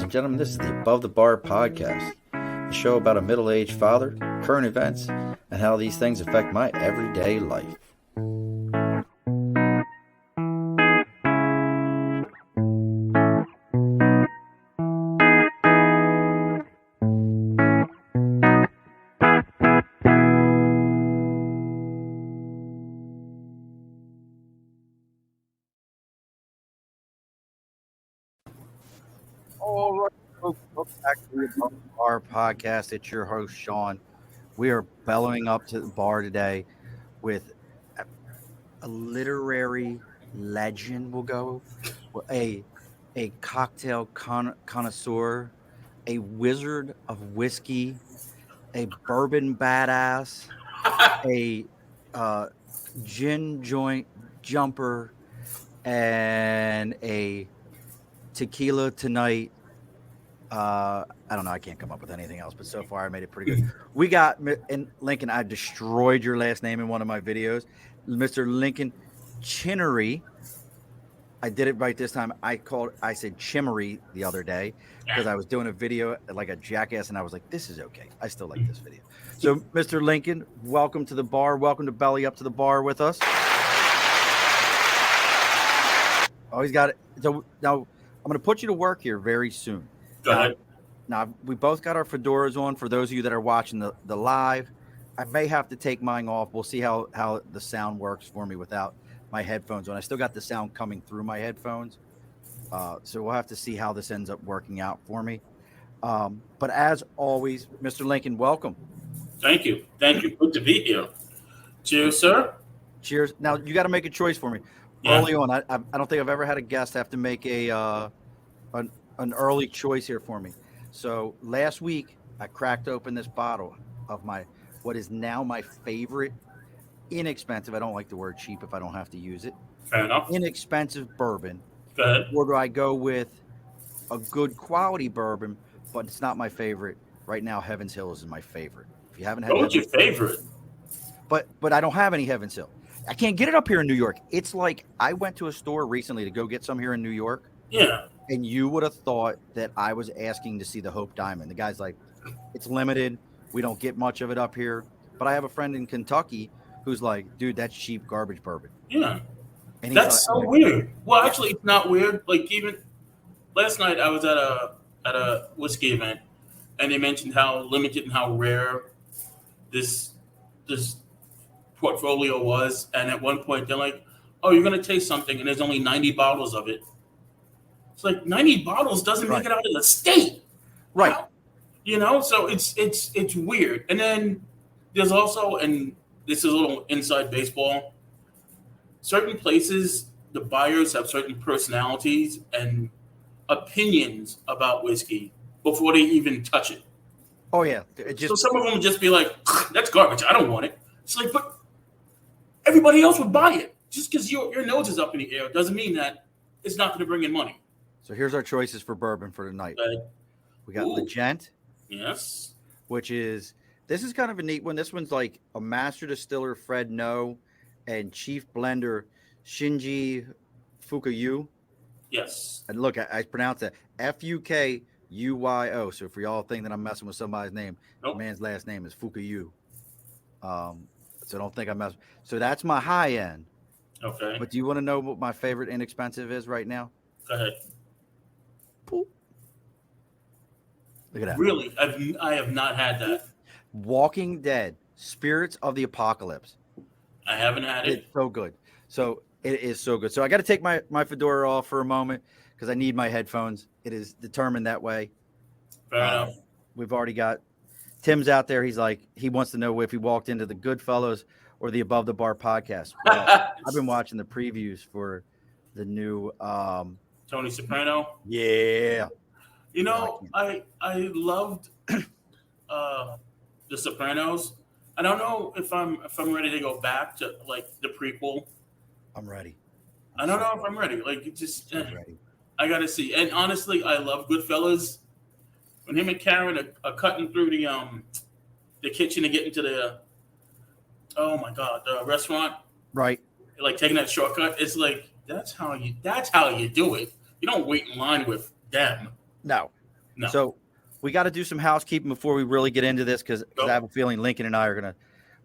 and gentlemen, this is the Above the Bar podcast, a show about a middle-aged father, current events, and how these things affect my everyday life. All right, folks, welcome back to the Above the Bar podcast. It's your host, Sean. We are bellowing up to the bar today with a literary legend, we'll go, a cocktail connoisseur, a wizard of whiskey, a bourbon badass, a gin joint jumper, and a tequila tonight. I don't know. I can't come up with anything else, but so far I made it pretty good. We got, and Lincoln, I destroyed your last name in one of my videos, Mr. Lincoln Chinnery. I did it right this time. I said Chimmery the other day because I was doing a video like a jackass, and I was like, this is okay. I still like this video. So, Mr. Lincoln, welcome to the bar. Welcome to Belly Up to the Bar with us. Oh, he's got it. So now I'm going to put you to work here very soon. Go ahead. Now, we both got our fedoras on. For those of you that are watching the live, I may have to take mine off. We'll see how the sound works for me without my headphones on. I still got the sound coming through my headphones. So we'll have to see how this ends up working out for me. But as always, Mr. Lincoln, welcome. Thank you. Good to be here. Cheers, sir. Cheers. Now, you got to make a choice for me. Yeah. Early on, I don't think I've ever had a guest have to make an early choice here for me. So last week, I cracked open this bottle of what is now my favorite inexpensive. I don't like the word cheap if I don't have to use it. Fair enough. Inexpensive bourbon. Go ahead. Or do I go with a good quality bourbon, but it's not my favorite? Right now, Heaven's Hill is my favorite. If you haven't had What's your favorite? But I don't have any Heaven's Hill. I can't get it up here in New York. It's like I went to a store recently to go get some here in New York. Yeah. And you would have thought that I was asking to see the Hope Diamond. The guy's like, it's limited. We don't get much of it up here. But I have a friend in Kentucky who's like, dude, that's cheap garbage bourbon. Yeah. And That's so weird. Well, actually, it's not weird. Like, even last night, I was at a whiskey event, and they mentioned how limited and how rare this portfolio was. And at one point, they're like, "Oh, you're gonna taste something," and there's only 90 bottles of it. It's like 90 bottles doesn't make it out of the state, right? So it's weird. And then there's also, and this is a little inside baseball, certain places, the buyers have certain personalities and opinions about whiskey before they even touch it. Oh, yeah. So some of them would just be like, that's garbage. I don't want it. It's like, but everybody else would buy it. Just because your nose is up in the air doesn't mean that it's not going to bring in money. So here's our choices for bourbon for tonight. We got Legend. Yes. This is kind of a neat one. This one's like a master distiller, Fred No, and chief blender, Shinji Fukuyu. Yes. And look, I pronounce that Fukuyo. So for y'all think that I'm messing with somebody's name, Nope. The man's last name is Fukuyu. So don't think I'm messing. So that's my high end. Okay. But do you want to know what my favorite inexpensive is right now? Go ahead. Look at that. Really? I have not had that. Walking Dead, Spirits of the Apocalypse. I haven't had it. It's so good. So it is so good. So I got to take my fedora off for a moment because I need my headphones. It is determined that way. Fair enough. We've already got Tim's out there. He's like, he wants to know if he walked into the Goodfellas or the Above the Bar podcast. Well, I've been watching the previews for the new Tony Soprano. Yeah. I loved The Sopranos. I don't know if I'm ready to go back to like the prequel. I'm ready. I don't know if I'm ready. Like, it just Ready. I gotta see. And honestly, I love Goodfellas. When him and Karen are cutting through the kitchen to get into the restaurant. Right. Like taking that shortcut. It's like that's how you do it. You don't wait in line with them. No. No. So we got to do some housekeeping before we really get into this because I Nope. have a feeling Lincoln and I are gonna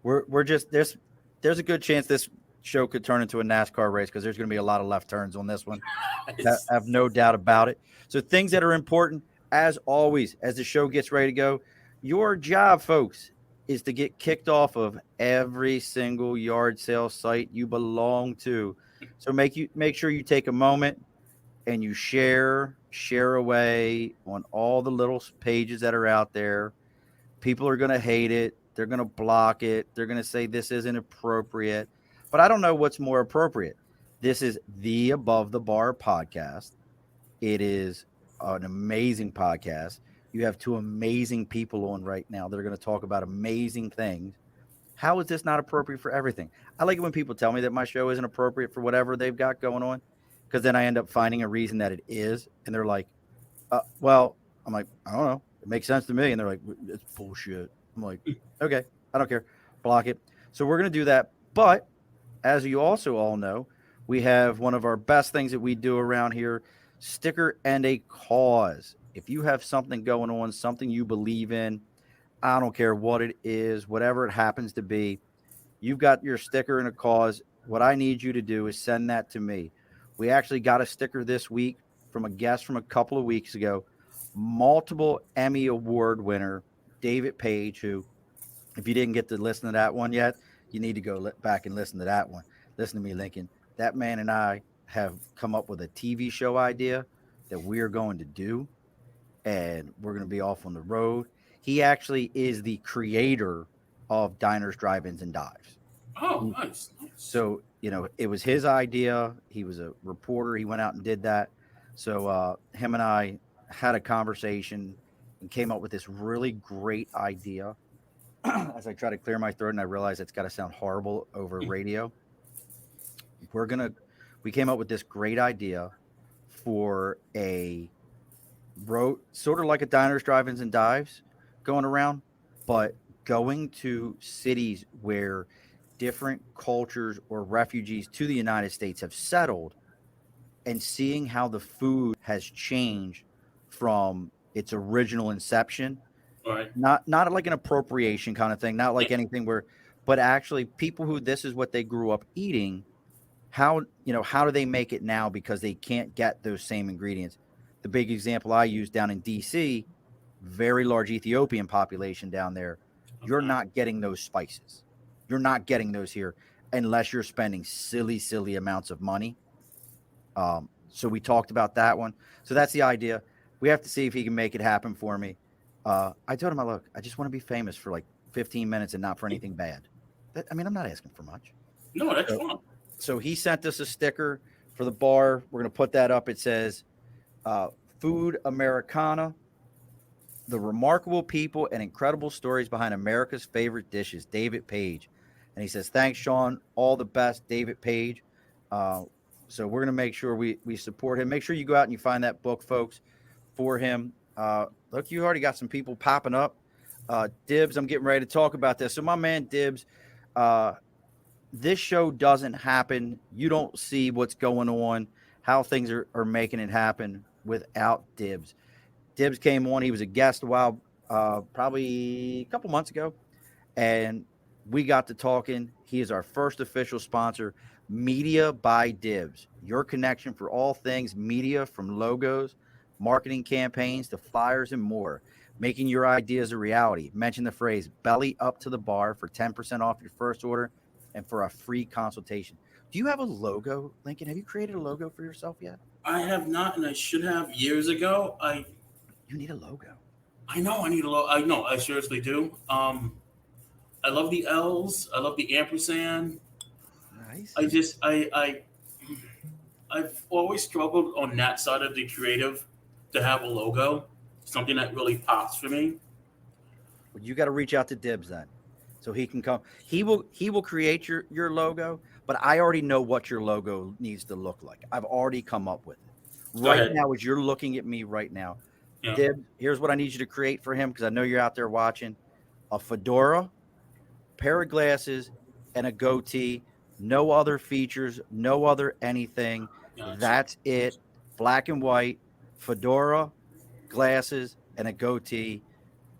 we're just there's a good chance this show could turn into a NASCAR race because there's going to be a lot of left turns on this one. I It's, have no doubt about it. So things that are important, as always, as the show gets ready to go, your job, folks, is to get kicked off of every single yard sale site you belong to. So make sure you take a moment and you share away on all the little pages that are out there. People are going to hate it. They're going to block it. They're going to say this isn't appropriate. But I don't know what's more appropriate. This is the Above the Bar podcast. It is an amazing podcast. You have two amazing people on right now that are going to talk about amazing things. How is this not appropriate for everything? I like it when people tell me that my show isn't appropriate for whatever they've got going on because then I end up finding a reason that it is. And they're like, well, I'm like, I don't know. It makes sense to me. And they're like, it's bullshit. I'm like, okay, I don't care. Block it. So we're going to do that. But as you also all know, we have one of our best things that we do around here, sticker and a cause. If you have something going on, something you believe in, I don't care what it is, whatever it happens to be, you've got your sticker and a cause. What I need you to do is send that to me. We actually got a sticker this week from a guest from a couple of weeks ago, multiple Emmy Award winner, David Page, who, if you didn't get to listen to that one yet, you need to go back and listen to that one. Listen to me, Lincoln. That man and I have come up with a TV show idea that we are going to do, and we're going to be off on the road. He actually is the creator of Diners, Drive-Ins, and Dives. oh, nice, nice. So, it was his idea. He was a reporter. He went out and did that. So, him and I had a conversation and came up with this really great idea. As I try to clear my throat and I realize it's got to sound horrible over radio, we're going to, we came up with this great idea for a road, sort of like a Diners, Drive-Ins, and Dives going around, but going to cities where different cultures or refugees to the United States have settled and seeing how the food has changed from its original inception. All right. Not like an appropriation kind of thing, not like anything where, but actually people who this is what they grew up eating. How do they make it now because they can't get those same ingredients? The big example I use down in DC, very large Ethiopian population down there. You're Okay. not getting those spices. You're not getting those here unless you're spending silly amounts of money. So we talked about that one. So that's the idea. We have to see if he can make it happen for me. I told him, look, I just want to be famous for like 15 minutes and not for anything bad. I'm not asking for much. No, that's So, fun. so he sent us a sticker for the bar. We're going to put that up. It says, Food Americana, the remarkable people and incredible stories behind America's favorite dishes, David Page. And he says, thanks, Sean. All the best, David Page. So we're going to make sure we support him. Make sure you go out and you find that book, folks, for him. Look, you already got some people popping up. Dibs, I'm getting ready to talk about this. So my man Dibs, this show doesn't happen. You don't see what's going on, how things are making it happen without Dibs. Dibs came on. He was a guest a while, probably a couple months ago, and we got to talking. He is our first official sponsor, Media by Dibs, your connection for all things media, from logos, marketing campaigns to flyers and more, making your ideas a reality. Mention the phrase belly up to the bar for 10% off your first order and for a free consultation. Do you have a logo, Lincoln? Have you created a logo for yourself yet? I have not, and I should have years ago. You need a logo. I know I need a lot. I know I seriously do. I love the L's. I love the ampersand. Nice. I just I've always struggled on that side of the creative to have a logo, something that really pops for me. Well, you got to reach out to Dibs then, so he can come. He will create your logo, but I already know what your logo needs to look like. I've already come up with it. Go Right ahead. now, as you're looking at me right now, Yeah. Dibs, here's what I need you to create for him because I know you're out there watching: a fedora, pair of glasses, and a goatee. No other features, no other anything. Gotcha. That's it. Black and white, fedora, glasses, and a goatee.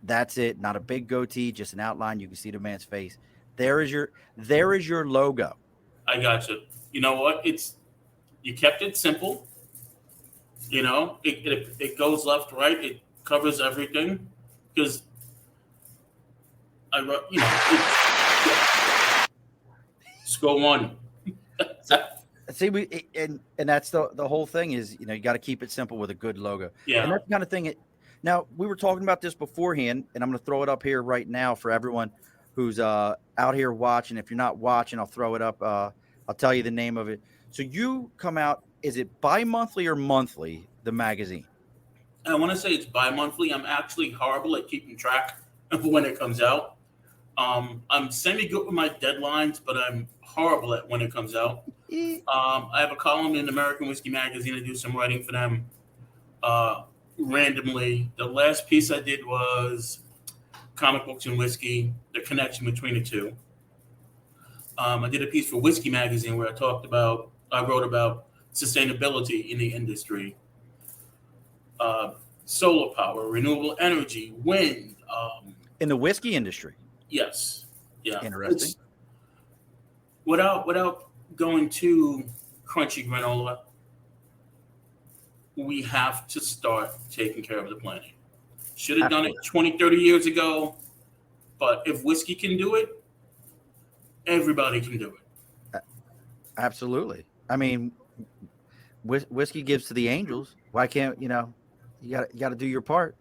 That's it. Not a big goatee, just an outline. You can see the man's face. There is your logo. I got you. You know what? You kept it simple. It goes left, right. It covers everything because I wrote. Scroll one. See, and that's the whole thing is you got to keep it simple with a good logo, and Yeah. that's the kind of thing. Now we were talking about this beforehand, and I'm going to throw it up here right now for everyone who's out here watching. If you're not watching, I'll throw it up. I'll tell you the name of it. So you come out. Is it bi-monthly or monthly? The magazine. I want to say it's bi-monthly. I'm actually horrible at keeping track of when it comes out. I'm semi-good with my deadlines, but I'm horrible at when it comes out. I have a column in American Whiskey Magazine. I do some writing for them randomly. The last piece I did was comic books and whiskey, the connection between the two. I did a piece for Whiskey Magazine where I wrote about sustainability in the industry, solar power, renewable energy, wind. In the whiskey industry. Yes, yeah. Interesting. Without going too crunchy granola, we have to start taking care of the planet. Should have done it 20, 30 years ago, but if whiskey can do it, everybody can do it. Absolutely. I mean, whiskey gives to the angels. Why can't you got to do your part?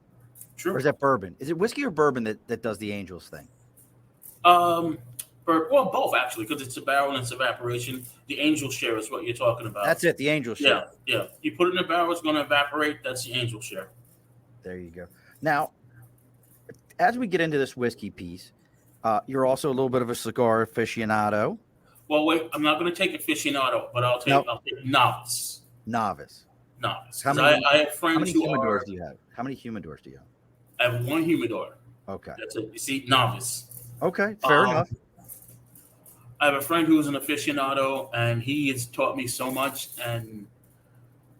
True. Or is that bourbon? Is it whiskey or bourbon that does the angels thing? Well, both actually, because it's a barrel and it's evaporation. The angel share is what you're talking about. That's it, the angel share. Yeah. You put it in a barrel, it's going to evaporate. That's the angel share. There you go. Now, as we get into this whiskey piece, you're also a little bit of a cigar aficionado. Well, wait, I'm not going to take aficionado, but I'll take novice. Novice. I have friends how many who humidors are. do you have? How many humidors do you have? I have one humidor. Okay. That's it. You see, novice. Okay, fair enough. I have a friend who's an aficionado, and he has taught me so much. And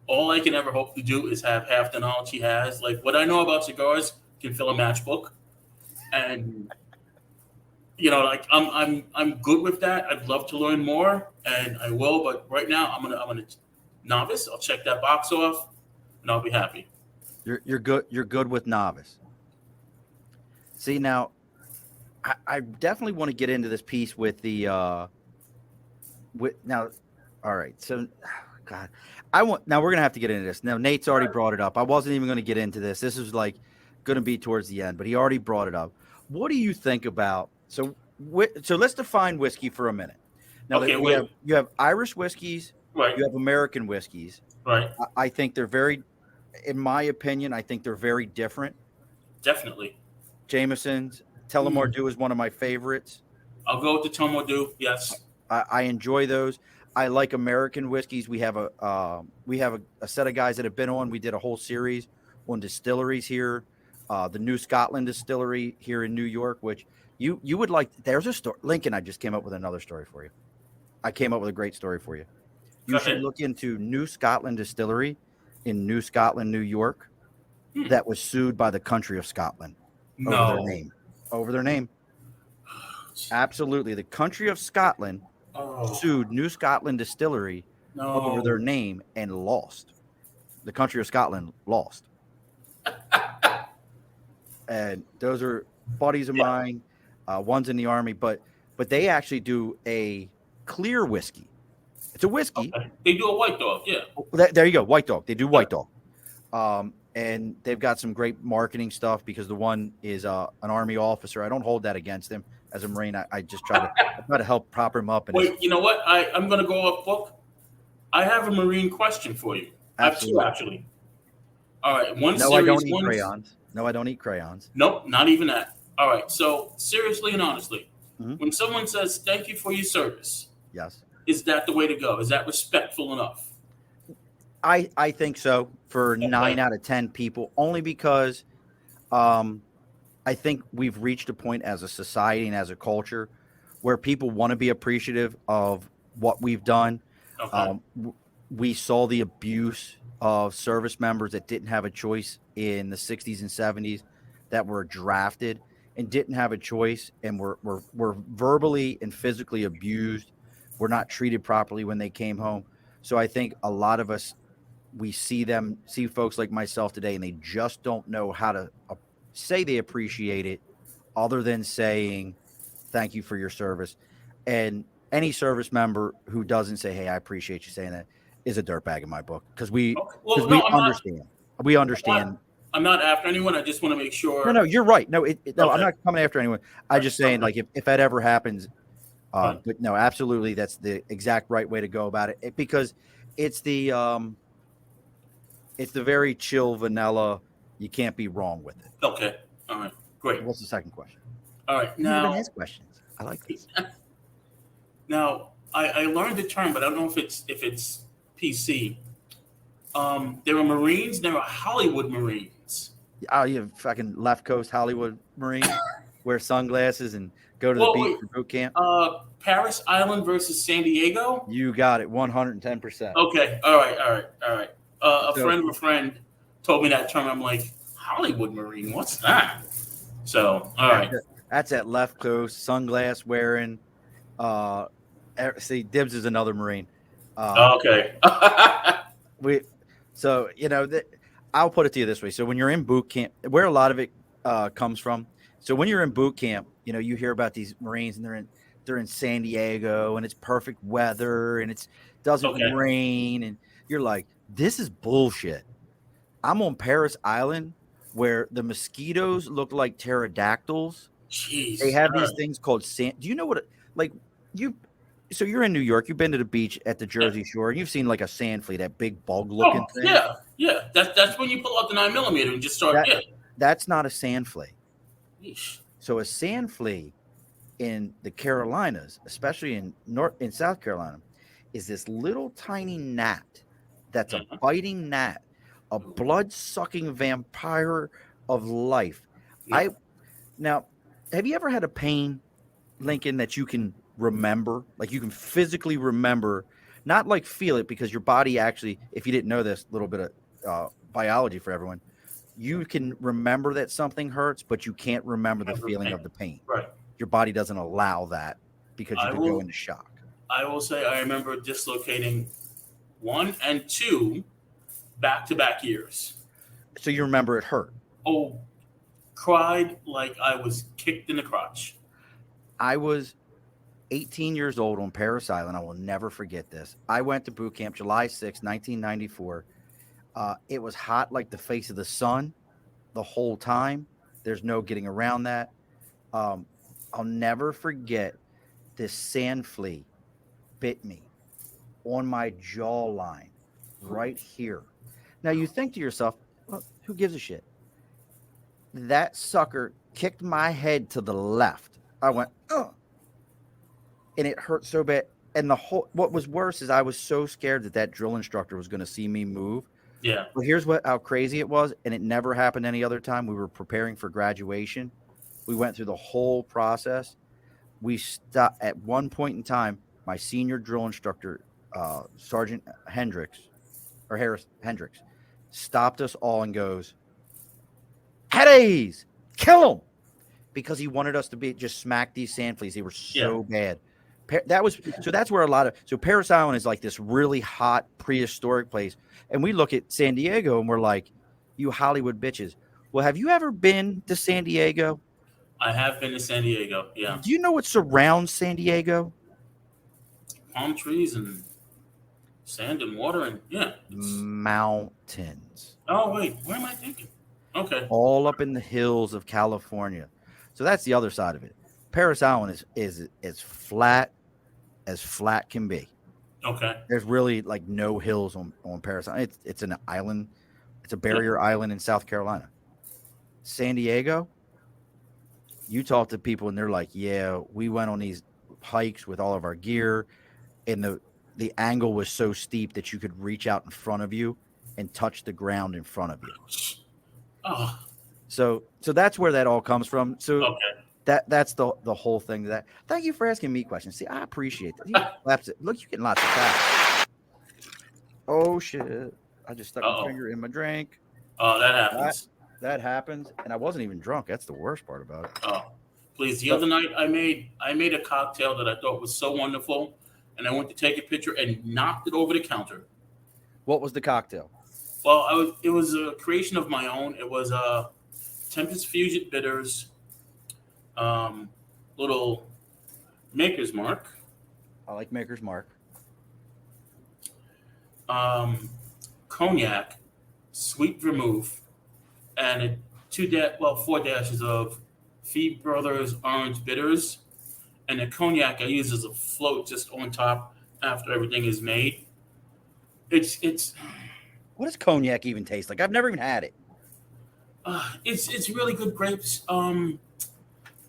all I can ever hope to do is have half the knowledge he has. Like what I know about cigars can fill a matchbook, and I'm good with that. I'd love to learn more, and I will. But right now, I'm gonna novice. I'll check that box off, and I'll be happy. You're good. You're good with novice. See now. I definitely want to get into this piece with the now. All right, so God, now we're gonna have to get into this. Now Nate's already brought it up. I wasn't even going to get into this. This is like going to be towards the end, but he already brought it up. What do you think about so let's define whiskey for a minute. Now you have Irish whiskeys, right? You have American whiskeys, right? I think they're very, in my opinion, I think they're very different. Definitely, Jameson's. Tullamore Dew is one of my favorites. I'll go with the Tullamore Dew. Yes, I enjoy those. I like American whiskeys. We have a set of guys that have been on. We did a whole series on distilleries here, the New Scotland Distillery here in New York, which you would like. There's a story. Lincoln, I just came up with another story for you. I came up with a great story for you. You should look into New Scotland Distillery in New Scotland, New York, that was sued by the country of Scotland over their name. Absolutely. The country of Scotland sued New Scotland Distillery over their name and lost. The country of Scotland lost. And those are buddies of mine. One's in the Army, but they actually do a clear whiskey. It's a whiskey. Okay. They do a White Dog, yeah. There you go, White Dog. They do White Dog. And they've got some great marketing stuff because the one is an Army officer. I don't hold that against him as a Marine. I just try to help prop him up. Wait, you know what? I'm going to go off book. I have a Marine question for you. Absolutely. I have two, actually. All right. I don't eat crayons. No, I don't eat crayons. Nope, not even that. All right. So seriously and honestly, when someone says thank you for your service, yes, is that the way to go? Is that respectful enough? I think so for 9 out of 10 people, only because I think we've reached a point as a society and as a culture where people want to be appreciative of what we've done. Okay. We saw the abuse of service members that didn't have a choice in the 60s and 70s that were drafted and didn't have a choice and were verbally and physically abused, were not treated properly when they came home. So I think a lot of us, we see folks like myself today, and they just don't know how to say they appreciate it other than saying thank you for your service. And any service member who doesn't say, hey, I appreciate you saying that, is a dirtbag in my book, because we Okay. because Well, no, we understand. We I'm not. understand. I'm not after anyone. I just want to make No, sure. you're right. No, I'm Okay. not coming after anyone. I'm Right. just saying, Okay. like, if that ever happens, Right. but no, absolutely, that's the exact right way to go about it, because it's the very chill vanilla. You can't be wrong with it. Okay. All right. Great. What's the second question? All right. You even Now, ask questions. I like this. I learned the term, but I don't know if it's PC. There are Marines. There are Hollywood Marines. Oh, you fucking left coast Hollywood Marine, wear sunglasses and go to the Well, beach wait. for boot camp. Paris Island versus San Diego. You got it, 110%. Okay. All right. All right. All right. A So friend of a friend told me that term. I'm like, Hollywood Marine. What's that? So, all right. that's at left coast, sunglass wearing. See, Dibs is another Marine. Okay. We, so I'll put it to you this way. So when you're in boot camp, where a lot of it comes from. So when you're in boot camp, you hear about these Marines, and they're in San Diego, and it's perfect weather, and it doesn't Okay. rain, and you're like, this is bullshit. I'm on Paris Island, where the mosquitoes look like pterodactyls. Jeez. They have All these right. things called sand. Do you know what? Like you, so you're in New York. You've been to the beach at the Yeah. Jersey Shore, and you've seen like a sand flea, that big bug-looking Oh, thing. yeah. Yeah. That's when you pull out the 9mm and just start. That Yeah. that's not a sand flea. Yeesh. So a sand flea in the Carolinas, especially in South Carolina, is this little tiny gnat that's a Mhm. biting gnat, a blood-sucking vampire of life. Yeah. Now, have you ever had a pain, Lincoln, that you can remember? Like you can physically remember, not like feel it, because your body actually, if you didn't know this, little bit of biology for everyone, you can remember that something hurts, but you can't remember the feeling of the pain. Right. Your body doesn't allow that because you I could go will. into shock. I will say I remember dislocating 1 and 2 back-to-back years. So you remember it hurt. Oh, cried like I was kicked in the crotch. I was 18 years old on Paris Island. I will never forget this. I went to boot camp July 6, 1994. It was hot like the face of the sun the whole time. There's no getting around that. I'll never forget this sand flea bit me on my jawline right here. Now you think to yourself, well, who gives a shit? That sucker kicked my head to the left. I went, oh, and it hurt so bad. And what was worse is I was so scared that drill instructor was going to see me move. Yeah. Well, here's how crazy it was, and it never happened any other time. We were preparing for graduation. We went through the whole process. We stopped at one point in time. My senior drill instructor, Sergeant Hendricks, stopped us all and goes, "Headies, kill them," because he wanted us to just smack these sand fleas. They were so bad. That's where Paris Island is like this really hot prehistoric place. And we look at San Diego and we're like, you Hollywood bitches. Well, have you ever been to San Diego? I have been to San Diego. Yeah. Do you know what surrounds San Diego? Palm trees and sand and water and Mountains. Oh wait, where am I thinking? Okay. All up in the hills of California. So that's the other side of it. Paris Island is as flat can be. Okay. There's really like no hills on Paris Island. It's an island. It's a barrier island in South Carolina. San Diego, you talk to people and they're like, yeah, we went on these hikes with all of our gear, and the angle was so steep that you could reach out in front of you and touch the ground in front of you. Oh. So that's where that all comes from. So okay. That's the whole thing. Thank you for asking me questions. See, I appreciate that. Look, you're getting lots of facts. Oh shit! I just stuck my finger in my drink. That That happens. that happens, and I wasn't even drunk. That's the worst part about it. Oh, please. The So, other night, I made a cocktail that I thought was so wonderful, and I went to take a picture and knocked it over the counter. what was the cocktail? Well, it was a creation of my own. It was Tempest Fusion Bitters, um, little Maker's Mark, I like Maker's Mark. um, cognac, sweet vermouth, and four dashes of Fee Brothers Orange Bitters, and the cognac I use as a float just on top after everything is made. It's What does cognac even taste like? I've never even had it. it's really good grapes.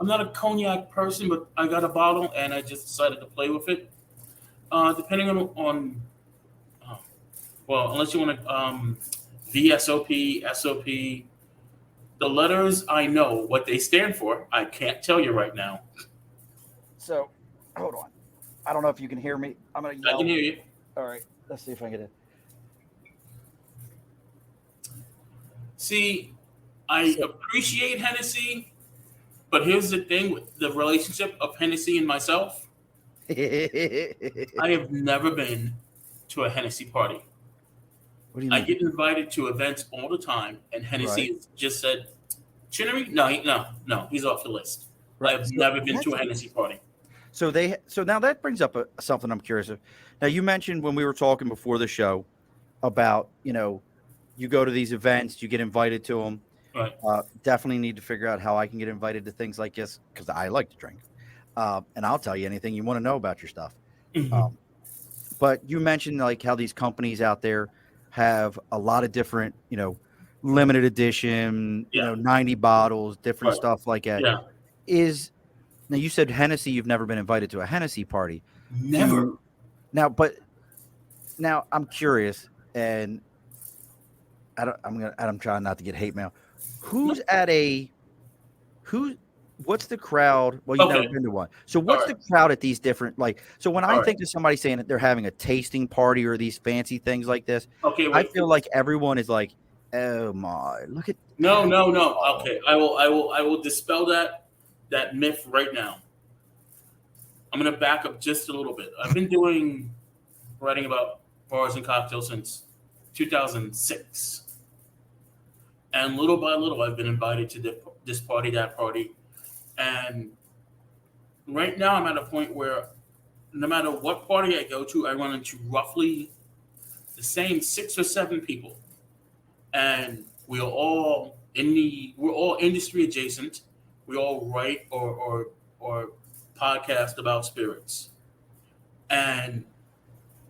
I'm not a cognac person, but I got a bottle and I just decided to play with it. Depending on uh, well, unless you want to VSOP, SOP, the letters I know what they stand for. I can't tell you right now. So, hold on. I don't know if you can hear me. I'm gonna I can yell. hear you. All right, let's see if I can get it. See, I So, appreciate Hennessy, but here's the thing with the relationship of Hennessy and myself. what I have never been to a Hennessy party. do you I mean? get invited to events all the time, and Right, Hennessy has just said, Chinnery? No, no, he's off the list. I right. have So never been to that's a Hennessy party. so now that brings up something I'm curious of. Now you mentioned when we were talking before the show about you go to these events, you get invited to them. Right. Definitely need to figure out how I can get invited to things like this because I like to drink. And I'll tell you anything you want to know about your stuff. Hmm. Um, but you mentioned like how these companies out there have a lot of different, limited edition, Yeah. 90 bottles, different Right. stuff like that. Yeah. Is now you said Hennessy, you've never been invited to a Hennessy party. Never. Do now, but now I'm curious, and I'm trying not to get hate mail. Who's No. at a who what's the crowd? Well, you've never Okay. been to one. So All what's right. the crowd at these different so when I All right. think of somebody saying that they're having a tasting party or these fancy things like this, Okay. I Wait. feel like everyone is like, "Oh my, look at No. that." No. No. Oh, Okay. I will dispel that myth right now. I'm gonna back up just a little bit. I've been doing writing about bars and cocktails since 2006, and little by little, I've been invited to this party, that party, and right now I'm at a point where no matter what party I go to, I run into roughly the same 6 or 7 people, and we're all industry adjacent. We all write or podcast about spirits, and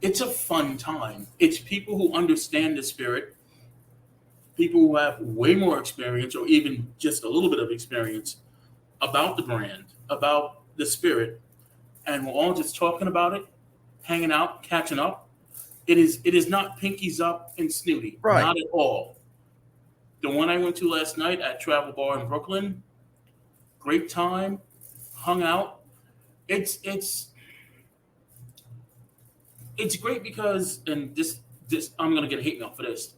it's a fun time. It's people who understand the spirit, people who have way more experience or even just a little bit of experience about the brand, about the spirit, and we're all just talking about it, hanging out, catching up. It is not pinkies up and snooty, right. not at all. The one I went to last night at Travel Bar in Brooklyn, great time, hung out. It's great because, and this I'm gonna get hate mail for this.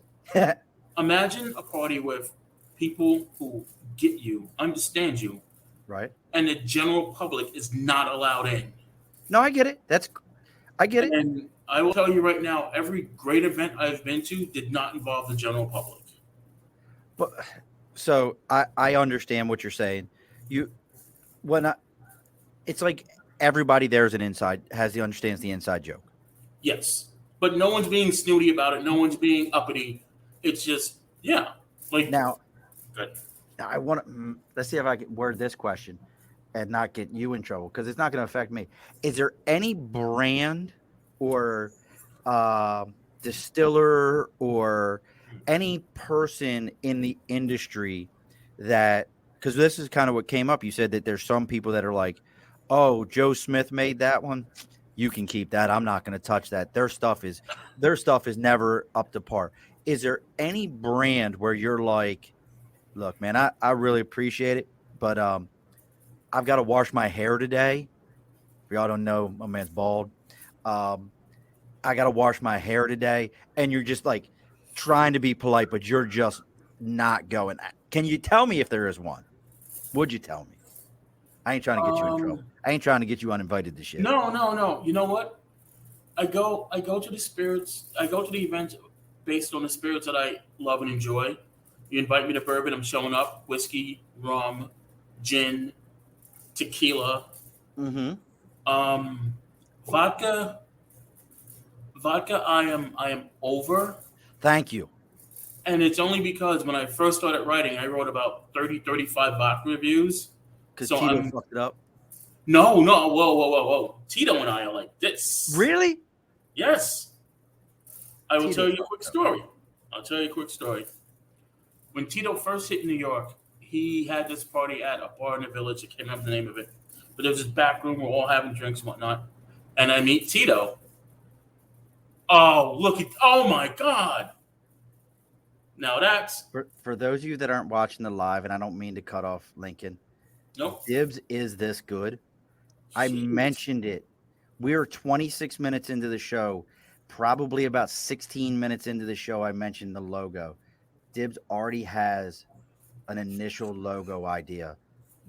Imagine a party with people who get you, understand you, Right. and the general public is not allowed in. No, I get it. I get it. And I will tell you right now, every great event I've been to did not involve the general public. But so I understand what you're saying. You when I, it's like everybody there's an inside understands the inside joke. Yes. But no one's being snooty about it. No one's being uppity. It's just, yeah. Like, Now, good. I want to let's see if I can word this question and not get you in trouble because it's not going to affect me. Is there any brand or uh, distiller or any person in the industry that because this is kind of what came up. You said that there's some people that are like, "Oh, Joe Smith made that one. You can keep that. I'm not going to touch that. Their stuff is never up to par." Is there any brand where you're like, look, man, I really appreciate it, but I've got to wash my hair today. If y'all don't know, my man's bald. Um, I got to wash my hair today, and you're just like trying to be polite, but you're just not going? Can you tell me if there is one? Would you tell me? I ain't trying to get you in trouble. I ain't trying to get you uninvited to shit. No, no, no. You know what? I go to the spirits. I go to the event based on the spirits that I love and enjoy. You invite me to bourbon, I'm showing up. Whiskey, rum, gin, tequila, Mm-hmm. um, vodka. Vodka, I am over, Thank you. and it's only because when I first started writing, I wrote about 30, 35 vodka reviews. Because So Tito I'm fucked it up. no, no, whoa, whoa, whoa, whoa. Tito and I are like this. Really? Yes, I will Tito tell you a quick fucked up. story. I'll tell you a quick story. When Tito first hit New York, he had this party at a bar in the village. I can't remember the name of it, but there was this back room. We're all having drinks and whatnot, and I meet Tito. Oh, look at! Oh my God! Now that's For those of you that aren't watching the live, and I don't mean to cut off Lincoln, nope. Dibs is this good. I Jeez. mentioned it. We are 26 minutes into the show. Probably about 16 minutes into the show, I mentioned the logo. Dibs already has an initial logo idea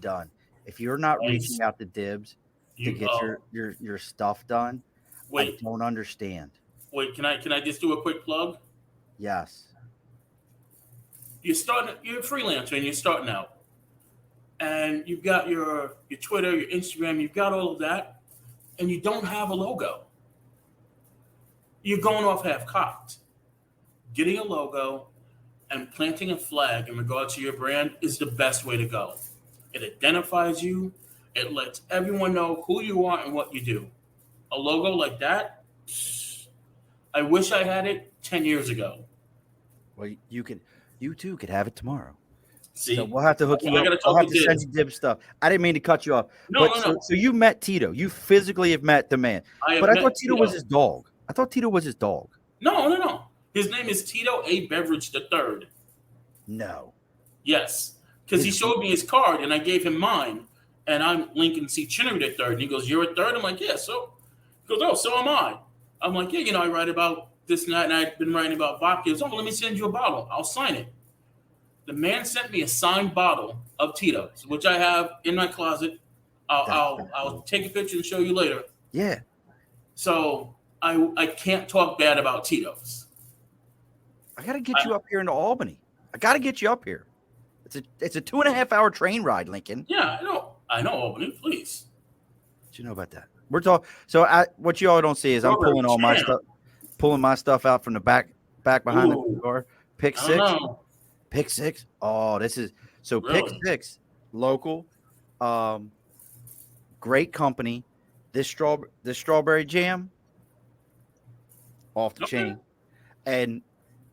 done. If you're not reaching Nice. out to Dibs to You get your stuff done, I wait, don't understand. wait. Can I just do a quick plug? Yes. You're starting. You're a freelancer and you're starting out, and you've got your Twitter, your Instagram. You've got all of that, and you don't have a logo. You're going off half cocked. Getting a logo and planting a flag in regards to your brand is the best way to go. It identifies you. It lets everyone know who you are and what you do. A logo like that, I wish I had it 10 years ago. Well, you too could have it tomorrow. So See, we'll have to hook you I up. got to I'll talk have to to send Diz. you Dibs stuff. I didn't mean to cut you off, No, but no, so no. so you met Tito. You physically have met the man. I But have I thought met Tito was Tito. his dog. I thought Tito was his dog. No, no, no. His name is Tito A. Beveridge the Third. No. Yes, because he His showed me his card and I gave him mine, and I'm Lincoln C. Chinnery the Third. And he goes, "You're a third?" I'm like, "Yeah." So he goes, "Oh, so am I." I'm like, "Yeah, I write about this and that, and I've been writing about vodka." He goes, "Oh, let me send you a bottle. I'll sign it." The man sent me a signed bottle of Tito's, which I have in my closet. I'll, that's I'll, I'll cool. take a picture and show you later. Yeah. So I can't talk bad about Tito's. I gotta get I, you up here into Albany. I gotta get you up here. It's a 2.5 hour train ride, Lincoln. yeah, I know, Albany. Please, What you know about that? We're talking. So what you all don't see is I'm strawberry jam. pulling my stuff out from the back behind the Ooh, car. Pick I don't six. know. Pick six. Oh, this is so pick Really? six. Local, um, great company. This strawberry jam off the Okay. chain, and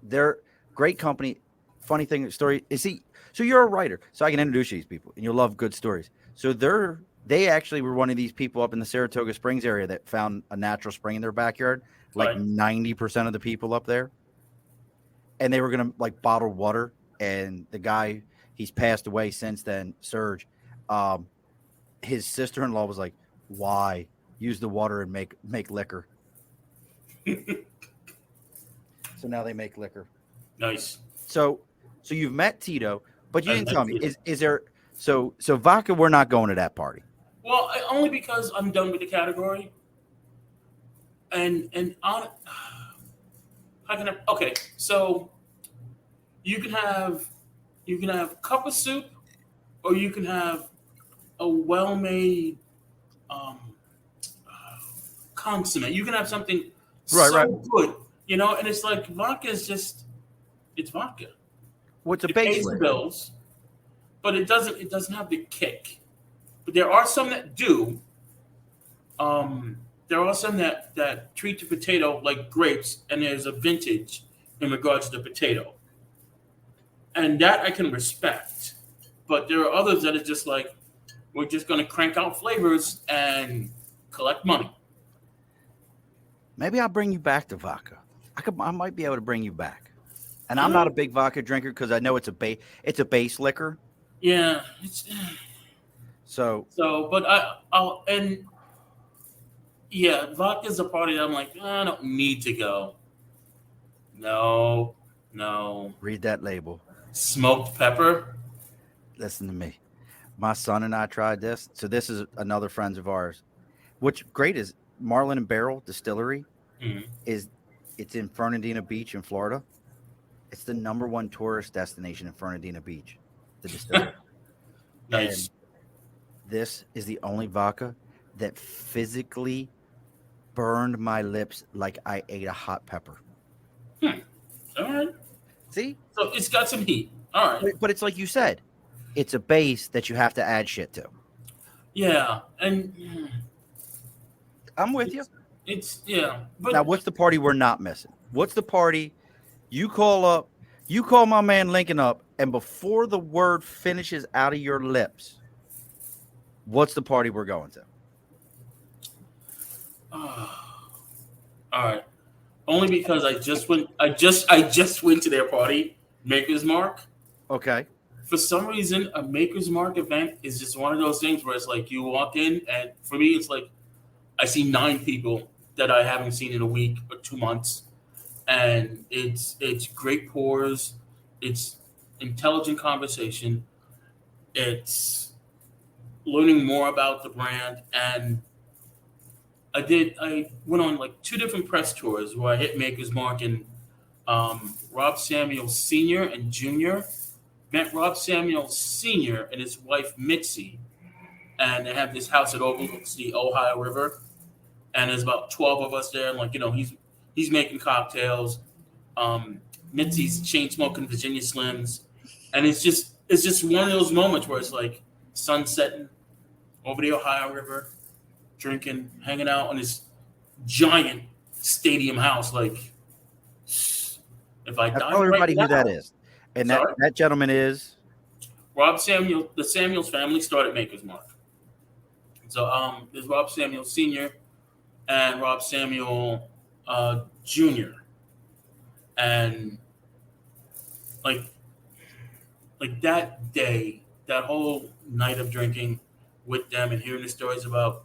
they're great company. Funny thing, story is he. So you're a writer, so I can introduce you to these people, and you'll love good stories. So they actually were one of these people up in the Saratoga Springs area that found a natural spring in their backyard. Like Right. 90% of the people up there, and they were gonna like bottle water. And the guy, he's passed away since then, Serge. Um, his sister-in-law was like, "Why use the water and make liquor?" So now they make liquor. Nice. So you've met Tito, but you I didn't met tell me Tito. is there so vodka? We're not going to that party. Well, only because I'm done with the category. And on, how can I? Okay, so you can have cup of soup, or you can have a well-made um, consomme. You can have something Right, right. so good, and it's like vodka is just it's vodka. What's a It base pays the layer? bills, but it doesn't have the kick. But there are some that do. There are some that treat the potato like grapes, and there's a vintage in regards to the potato, and that I can respect. But there are others that are just like we're just going to crank out flavors and collect money. Maybe I'll bring you back to vodka. I might be able to bring you back. And All I'm not right. a big vodka drinker because I know it's a base liquor. Yeah. It's, So so, but I'll and yeah, vodka's a party that I'm like I don't need to go. No, no. read that label. Smoked pepper. Listen to me. My son and I tried this. So this is another friends of ours. Which great is Marlin and Barrel Distillery Mm, is it's in Fernandina Beach in Florida. It's the number one tourist destination in Fernandina Beach, the distillery. nice. And this is the only vodka that physically burned my lips like I ate a hot pepper. Hmm. All right. See? So it's got some heat. All right. But it's like you said, it's a base that you have to add shit to. Yeah, and I'm with you. it's yeah, Now, but what's the party we're not missing? What's the party you call up? You call my man Lincoln up, and before the word finishes out of your lips, what's the party we're going to? all right. Only because I just went to their party, Maker's Mark. Okay. For some reason, a Maker's Mark event is just one of those things where it's like you walk in, and for me, it's like I see 9 people that I haven't seen in a week or 2 months, and it's great pours, it's intelligent conversation, it's learning more about the brand, and I went on like 2 different press tours where I hit Maker's Mark and Rob Samuel Sr. and Jr. Met Rob Samuel Sr. and his wife Mitzi, and they have this house that overlooks the Ohio River, and there's about 12 of us there. And like he's making cocktails. Mitzi's chain smoking Virginia Slims, and it's just one of those moments where it's like sun setting over the Ohio River, drinking, hanging out on this giant stadium house. Like if I Now died tell right everybody who that now, is. And that, sorry. that gentleman is Rob Samuel, the Samuels family started Maker's Mark. So there's Rob Samuel Sr. and Rob Samuel Jr. And like that day, that whole night of drinking with them and hearing the stories about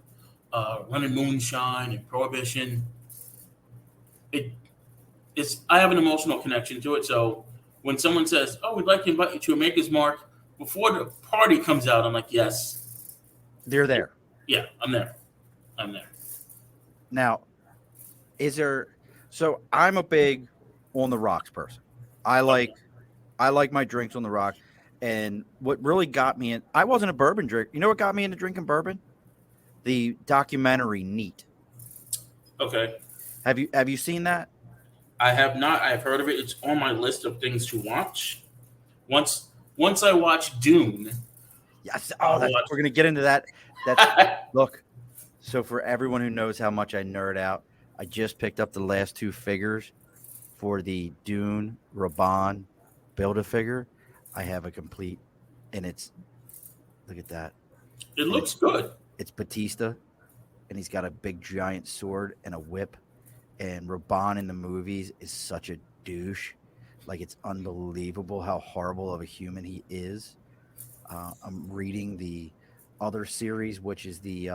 running moonshine and prohibition, it it's I have an emotional connection to it. So when someone says, "Oh, we'd like to invite you to a Maker's Mark," before the party comes out, I'm like, "Yes, they're there. yeah, I'm there, I'm there." Now, is there so I'm a big on the rocks person. I Okay. like I like my drinks on the rock. And what really got me in I wasn't a bourbon drink. You know what got me into drinking bourbon? The documentary Neat. Okay. Have you seen that? I have not. I've heard of it. It's on my list of things to watch. Once I watch Dune, Yes. Oh, I'll that's watch. we're gonna get into that. That's look. So for everyone who knows how much I nerd out, I just picked up the last two figures for the Dune Raban build a figure. I have a complete, and it's look at that, It and looks good. it's Batista, and he's got a big giant sword and a whip. And Raban in the movies is such a douche. Like it's unbelievable how horrible of a human he is. I'm reading the other series, which is the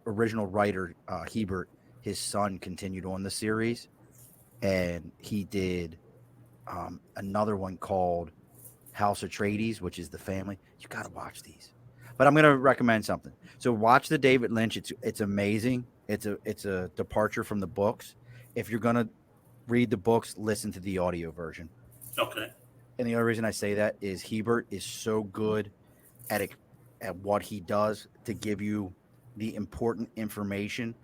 original writer Hebert, his son continued on the series, and he did another one called House Atreides, which is the family. You got to watch these. But I'm going to recommend something. So watch the David Lynch. It's amazing. It's a departure from the books. If you're going to read the books, listen to the audio version. Okay. And the only reason I say that is Hebert is so good at it, at what he does to give you the important information,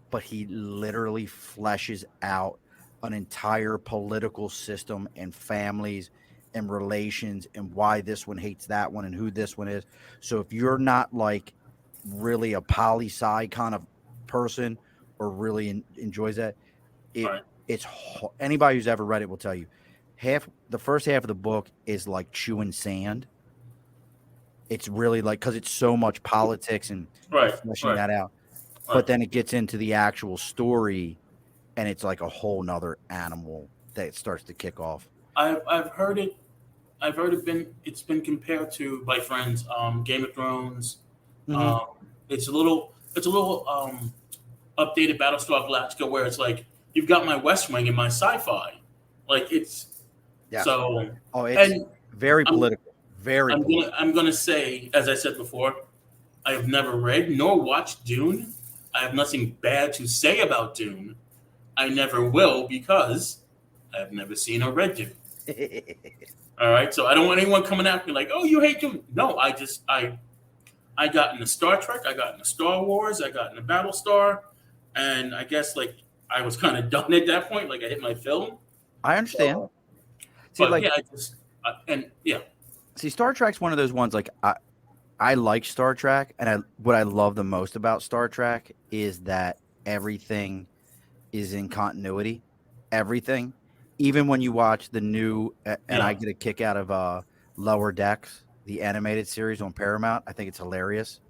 but he literally fleshes out an entire political system and families and relations and why this one hates that one and who this one is. So if you're not like really a poli sci kind of person or really enjoys that, All it right. it's anybody who's ever read it will tell you the first half of the book is like chewing sand. It's really like because it's so much politics and Right. fleshing Right. that out. Right. But then it gets into the actual story, and it's like a whole nother animal that it starts to kick off. I've heard it. I've heard it's been compared to by friends. Game of Thrones. Mm-hmm. Um, it's a little updated Battlestar Galactica where it's like you've got my West Wing and my sci-fi. Like Yes. So, Oh, it's and very I'm political. Very political. I'm gonna say, as I said before, I have never read nor watched Dune. I have nothing bad to say about Dune. I never will because I have never seen or read Dune. All right, so I don't want anyone coming at me like, "Oh, you hate Dune." No, I got into Star Trek, I got into Star Wars, I got into Battlestar, and I guess like I was kind of done at that point. Like I hit my film. I understand. So, See, but like, yeah, I just and yeah, see, Star Trek's one of those ones. Like, I like Star Trek, and what I love the most about Star Trek is that everything is in continuity. Everything, even when you watch the new, and I yeah. get a kick out of Lower Decks, the animated series on Paramount. I think it's hilarious.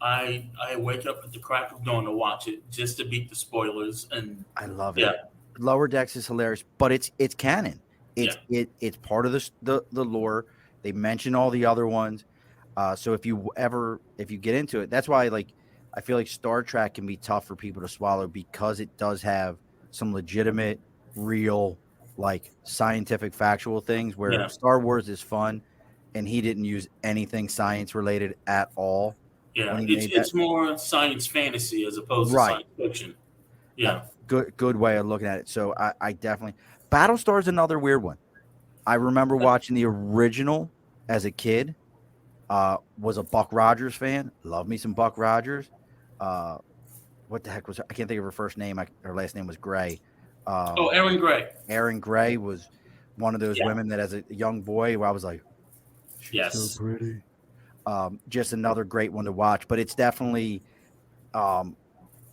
I wake up at the crack of dawn to watch it just to beat the spoilers and I love it. yeah, Lower Decks is hilarious, but it's canon. yeah, It's part of the lore. They mention all the other ones. So if you get into it, that's why like I feel like Star Trek can be tough for people to swallow because it does have some legitimate, real, like scientific, factual things. Where yeah, Star Wars is fun, and he didn't use anything science related at all yeah. when he It's made that. it's more science fantasy as opposed to Right. science fiction. Uh, Yeah. good way of looking at it. So I definitely Battlestar is another weird one. I remember watching the original as a kid. Was a Buck Rogers fan. Love me some Buck Rogers. Uh, what the heck was her? I can't think of her first name. Her last name was Gray. Oh, Um, Aaron Gray. Erin Gray was one of those Yeah. women that, as a young boy, I was like, she's so Yes. pretty. Just another great one to watch. But it's definitely um,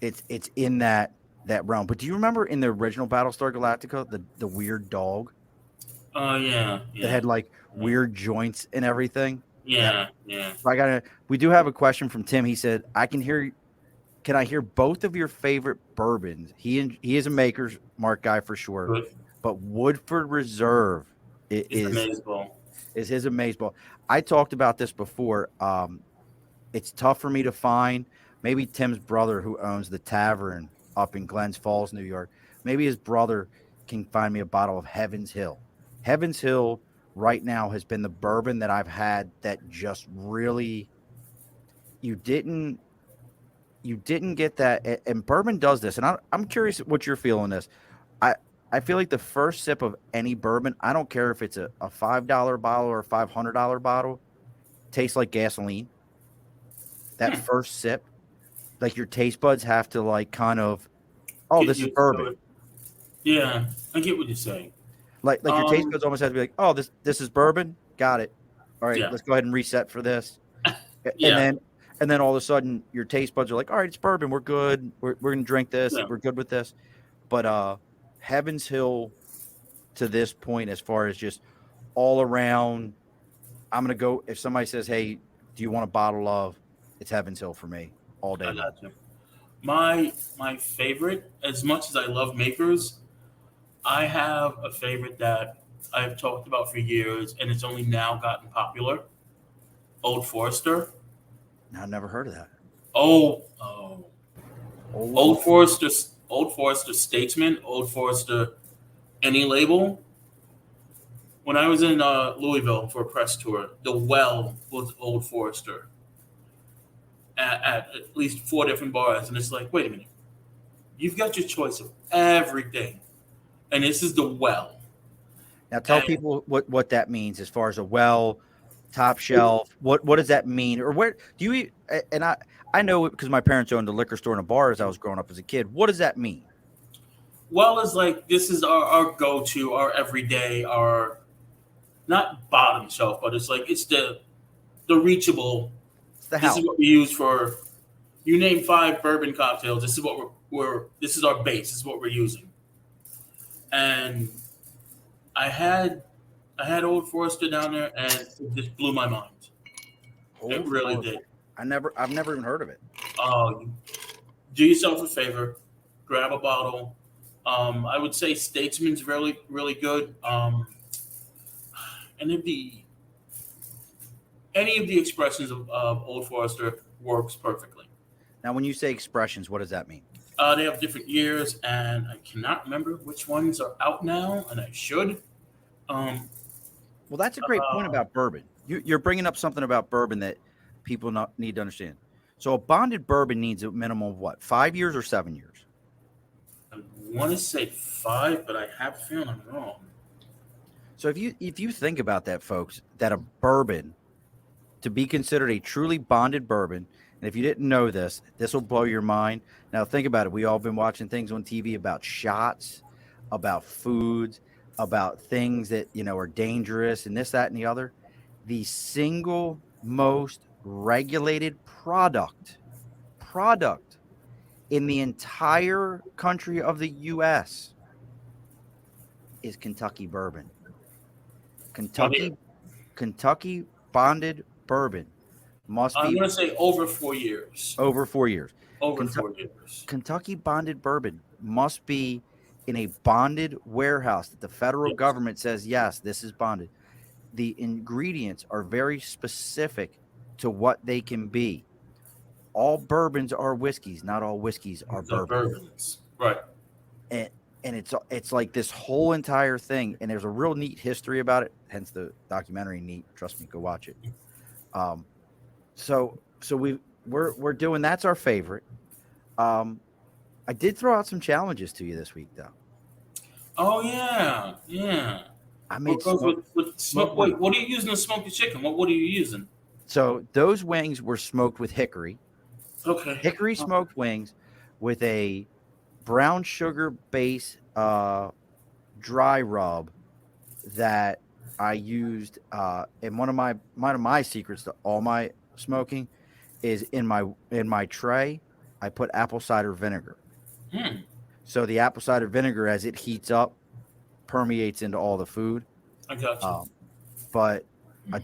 it's in that realm. But do you remember in the original Battlestar Galactica the weird dog Oh yeah, that yeah, had like weird joints and everything? That yeah, yeah. I gotta. We do have a question from Tim. He said, "I can hear. Can I hear both of your favorite bourbons? He is a Maker's Mark guy for sure, Good. but Woodford Reserve It's amazing. is his amazing. I talked about this before. It's tough for me to find. Maybe Tim's brother, who owns the tavern up in Glens Falls, New York, maybe his brother can find me a bottle of Heaven's Hill. Heaven's Hill right now has been the bourbon that I've had that just really you didn't you didn't get that. And bourbon does this, and I'm curious what you're feeling this. I I feel like the first sip of any bourbon, I don't care if it's a $5 bottle or a $500 bottle, tastes like gasoline. That Hmm. first sip, like your taste buds have to like kind of, oh, Get this is used to bourbon. it. Yeah, I get what you're saying. Like your taste Um, buds almost have to be like, oh, this is bourbon. Got it. All right, yeah, let's go ahead and reset for this. And yeah, then all of a sudden your taste buds are like, all right, it's bourbon. We're good. We're gonna drink this. yeah. We're good with this. But Heaven's Hill to this point, as far as just all around, I'm gonna go. If somebody says, hey, do you want a bottle of? It's Heaven's Hill for me all day I long. got you. My favorite, as much as I love makers, I have a favorite that I've talked about for years, and it's only now gotten popular. Old Forester. Now, I've never heard of that. Oh, Old Old Forester, Old Forester Statesman, Old Forester any label. When I was in Louisville for a press tour, the well was Old Forester at least four different bars, and it's like, wait a minute, you've got your choice of everything, and this is the well. Now, tell And people what that means as far as a well, top it, shelf. What does that mean, or where do you? And I know it because my parents owned a liquor store and a bar as I was growing up as a kid. What does that mean? well is like this is our go-to, our everyday, our not bottom shelf, but it's like it's the reachable. It's the This is house. what we use for. You name five bourbon cocktails. This is what we're this is our base. This is what we're using. And I had I had Old Forester down there, and it just blew my mind. It Old really Forester. did. I've never even heard of it. Oh, do yourself a favor, grab a bottle. I would say Statesman's really good. And it'd be any of the expressions of Old Forester works perfectly. Now, when you say expressions, what does that mean? They have different years, and I cannot remember which ones are out now, and I should. Um, Well, that's a great point about bourbon. You're bringing up something about bourbon that people not, need to understand. So a bonded bourbon needs a minimum of what, 5 years or 7 years? I want to say 5, but I have a feeling I'm wrong. So if you think about that, folks, that a bourbon to be considered a truly bonded bourbon, and if you didn't know this, this will blow your mind. Now think about it. We all been watching things on TV about shots, about foods, about things that are dangerous, and this, that, and the other. The single most regulated product in the entire country of the U.S. is Kentucky bourbon. Well, here, Kentucky bonded bourbon must I'm be going to say over 4 years. over 4 years. Over Kentucky, 4 years. Kentucky bonded bourbon must be in a bonded warehouse that the federal Yes. government says, yes, this is bonded. The ingredients are very specific to what they can be. All bourbons are whiskeys, not all whiskeys are The bourbons. bourbons. Right. And it's like this whole entire thing, and there's a real neat history about it. Hence the documentary. Neat, trust me, go watch it. So we're doing that's our favorite. I did throw out some challenges to you this week, though. Oh, yeah. Yeah. I What made goes smoke. with smoke? Wait, what are you using to smoke the chicken? What are you using? So those wings were smoked with hickory Okay. smoked wings with a brown sugar base dry rub that I used. And one of my secrets to all my smoking is in my tray. I put apple cider vinegar. Hmm. So the apple cider vinegar, as it heats up, permeates into all the food. I got you. But I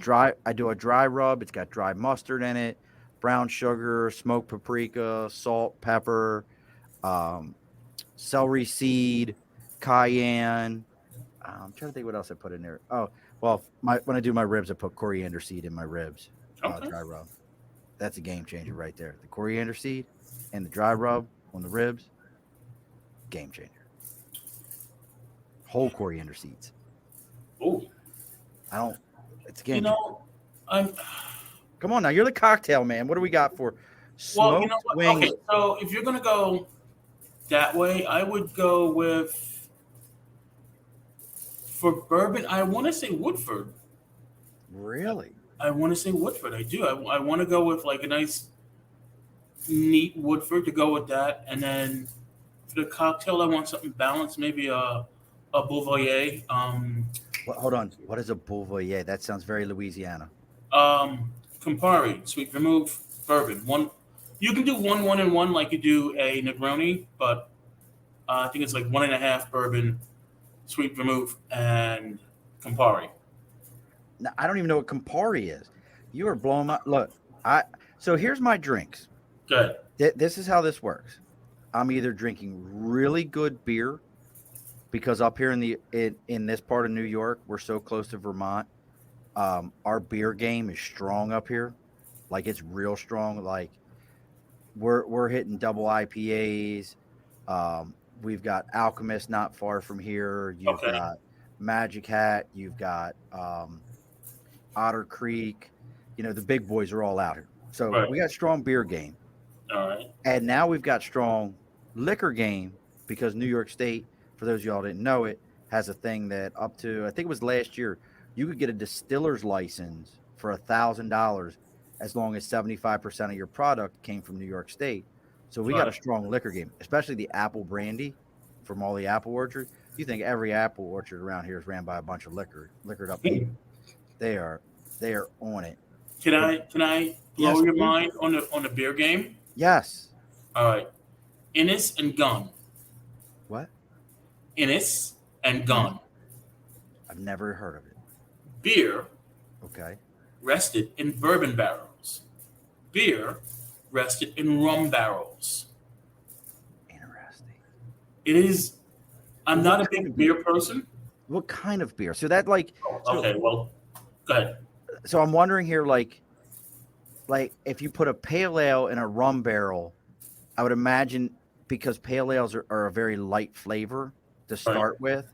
do a dry rub. It's got dry mustard in it, brown sugar, smoked paprika, salt, pepper, celery seed, cayenne. I'm trying to think what else I put in there. Oh, well, when I do my ribs, I put coriander seed in my ribs. Okay. Dry rub. That's a game changer right there. The coriander seed and the dry rub on the ribs, game changer. Whole coriander seeds. Oh. I don't. It's a You game changer. know, I'm. Come on now, you're the cocktail man. What do we got for Well, you smoked know what? wings? Okay, so if you're gonna go that way, I would go with for bourbon. I want to say Woodford. Really? I want to say Woodford. I do. I want to go with like a nice, neat Woodford to go with that, and then for the cocktail, I want something balanced. Maybe a Bouvier. Well, hold on. What is a Bouvier? That sounds very Louisiana. Campari, sweet vermouth, bourbon. One, you can do one, and one like you do a Negroni, but I think it's like 1.5 bourbon, sweet vermouth, and Campari. Now, I don't even know what Campari is. You are blowing my look. So here's my drinks. Good. This is how this works. I'm either drinking really good beer because up here in this part of New York, we're so close to Vermont. Our beer game is strong up here, like it's real strong. Like we're hitting double IPAs. We've got Alchemist not far from here. You've Okay. got Magic Hat. You've got Otter Creek. The big boys are all out here. So Right. we got strong beer game, All right. and now we've got strong liquor game because New York State, for those of y'all didn't know it, has a thing that up to I think it was last year you could get a distiller's license for $1,000 as long as 75% of your product came from New York State. So we got a Right. strong liquor game, especially the apple brandy from all the apple orchards. You think every apple orchard around here is ran by a bunch of liquored up people. They are on it. Can I blow Yes, your please. mind on the beer game? Yes. All right. Innis and Gun. What? Innis and Gun. I've never heard of it. Beer Okay. rested in bourbon barrels. Beer rested in rum barrels. Interesting. It is. I'm not a What kind big of beer person. What kind of beer? So that like so, Okay, well, go ahead. so I'm wondering here, like if you put a pale ale in a rum barrel, I would imagine because pale ales are a very light flavor to start with.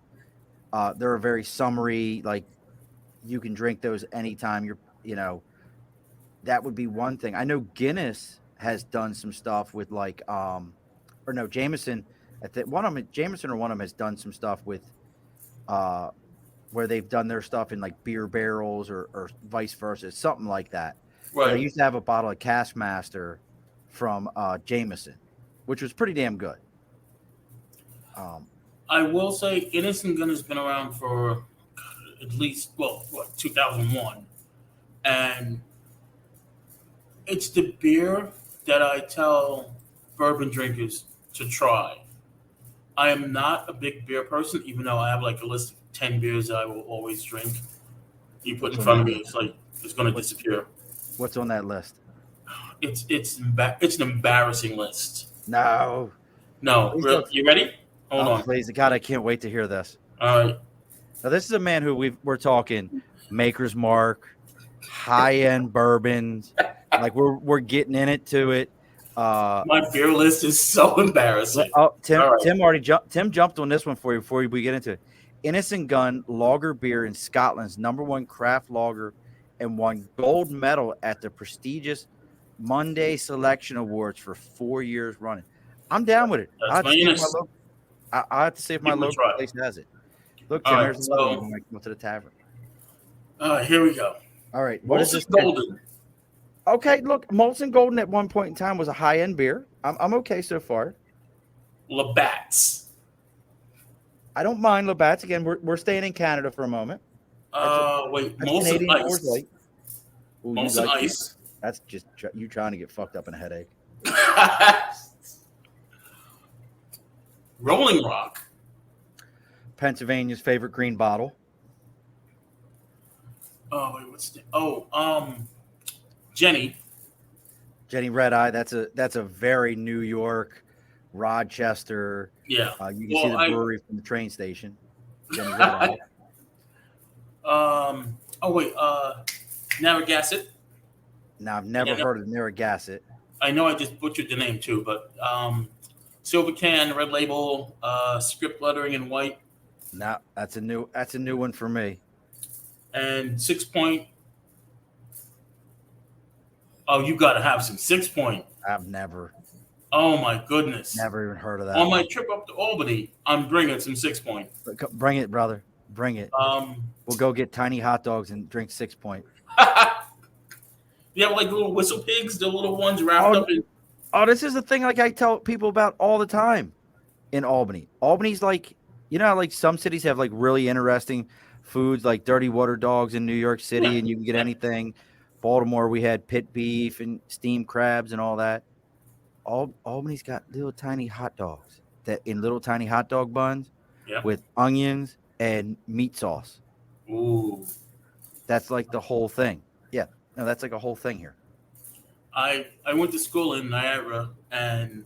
They're a very summery, like you can drink those anytime that would be one thing. I know Guinness has done some stuff with like or no, Jameson. One of them, Jameson or one of them has done some stuff with uh where they've done their stuff in like beer barrels or vice versa, something like that. But I Right. used to have a bottle of Cask Master from Jameson, which was pretty damn good. Um, I will say Innocent Gun has been around for at least, well, what, 2001. And it's the beer that I tell bourbon drinkers to try. I am not a big beer person, even though I have like a list of 10 beers that I will always drink. You put what's in on front that of me, list? it's like it's going to What, disappear. what's on that list? It's an embarrassing list. No, No, please real, don't. you ready? Hold Oh, on. please, God, I can't wait to hear this. All right. Now, this is a man who we're talking Maker's Mark, high end bourbons, like we're getting in it to it. Uh, My beer list is so embarrassing. oh, Tim, All right. Tim already jumped. Tim jumped on this one for you before we get into it. Innocent Gun Lager Beer in Scotland's #1 craft lager and won gold medal at the prestigious Monday Selection Awards for 4 years running. I'm down with it. I That's have to my see if my Innis. local. I have to see if my Give it a local try. place has it. Look, All Tim, right. here's another one So, when I come to the tavern. here we go. All right, what is Molson this? Golden. Okay, look, Molson Golden at one point in time was a high end beer. I'm okay so far. Labatt's. I don't mind Labatt's. Again, we're staying in Canada for a moment. That's Wait. That's Molson Canadian Coors Ice. Light. Ooh, you Molson like you? Ice. That's just you trying to get fucked up in a headache. Rolling Rock. Pennsylvania's favorite green bottle. Oh, wait, what's the? Jenny. Jenny Red Eye. That's a very New York, Rochester. Yeah. You can see the brewery from the train station. Jenny Red Eye. Oh wait. Narragansett. Now I've never heard of Narragansett. I know I just butchered the name too, but silver can, red label, script lettering in white. No, that's a new one for me. And 6 Point. Oh, you got to have some 6 Point. I've never Oh my goodness! even heard of that. On my trip up to Albany, I'm bringing some 6 Point. Bring it, brother. Bring it. We'll go get tiny hot dogs and drink 6 Point. You have like little whistle pigs, the little ones wrapped up in. Oh, this is the thing like I tell people about all the time in Albany. Albany's like, like some cities have like really interesting foods like dirty water dogs in New York City and you can get anything. Baltimore, we had pit beef and steamed crabs and all that. Albany's got little tiny hot dogs that in little tiny hot dog buns with onions and meat sauce. Ooh. That's like the whole thing. Yeah. No, that's like a whole thing here. I went to school in Niagara and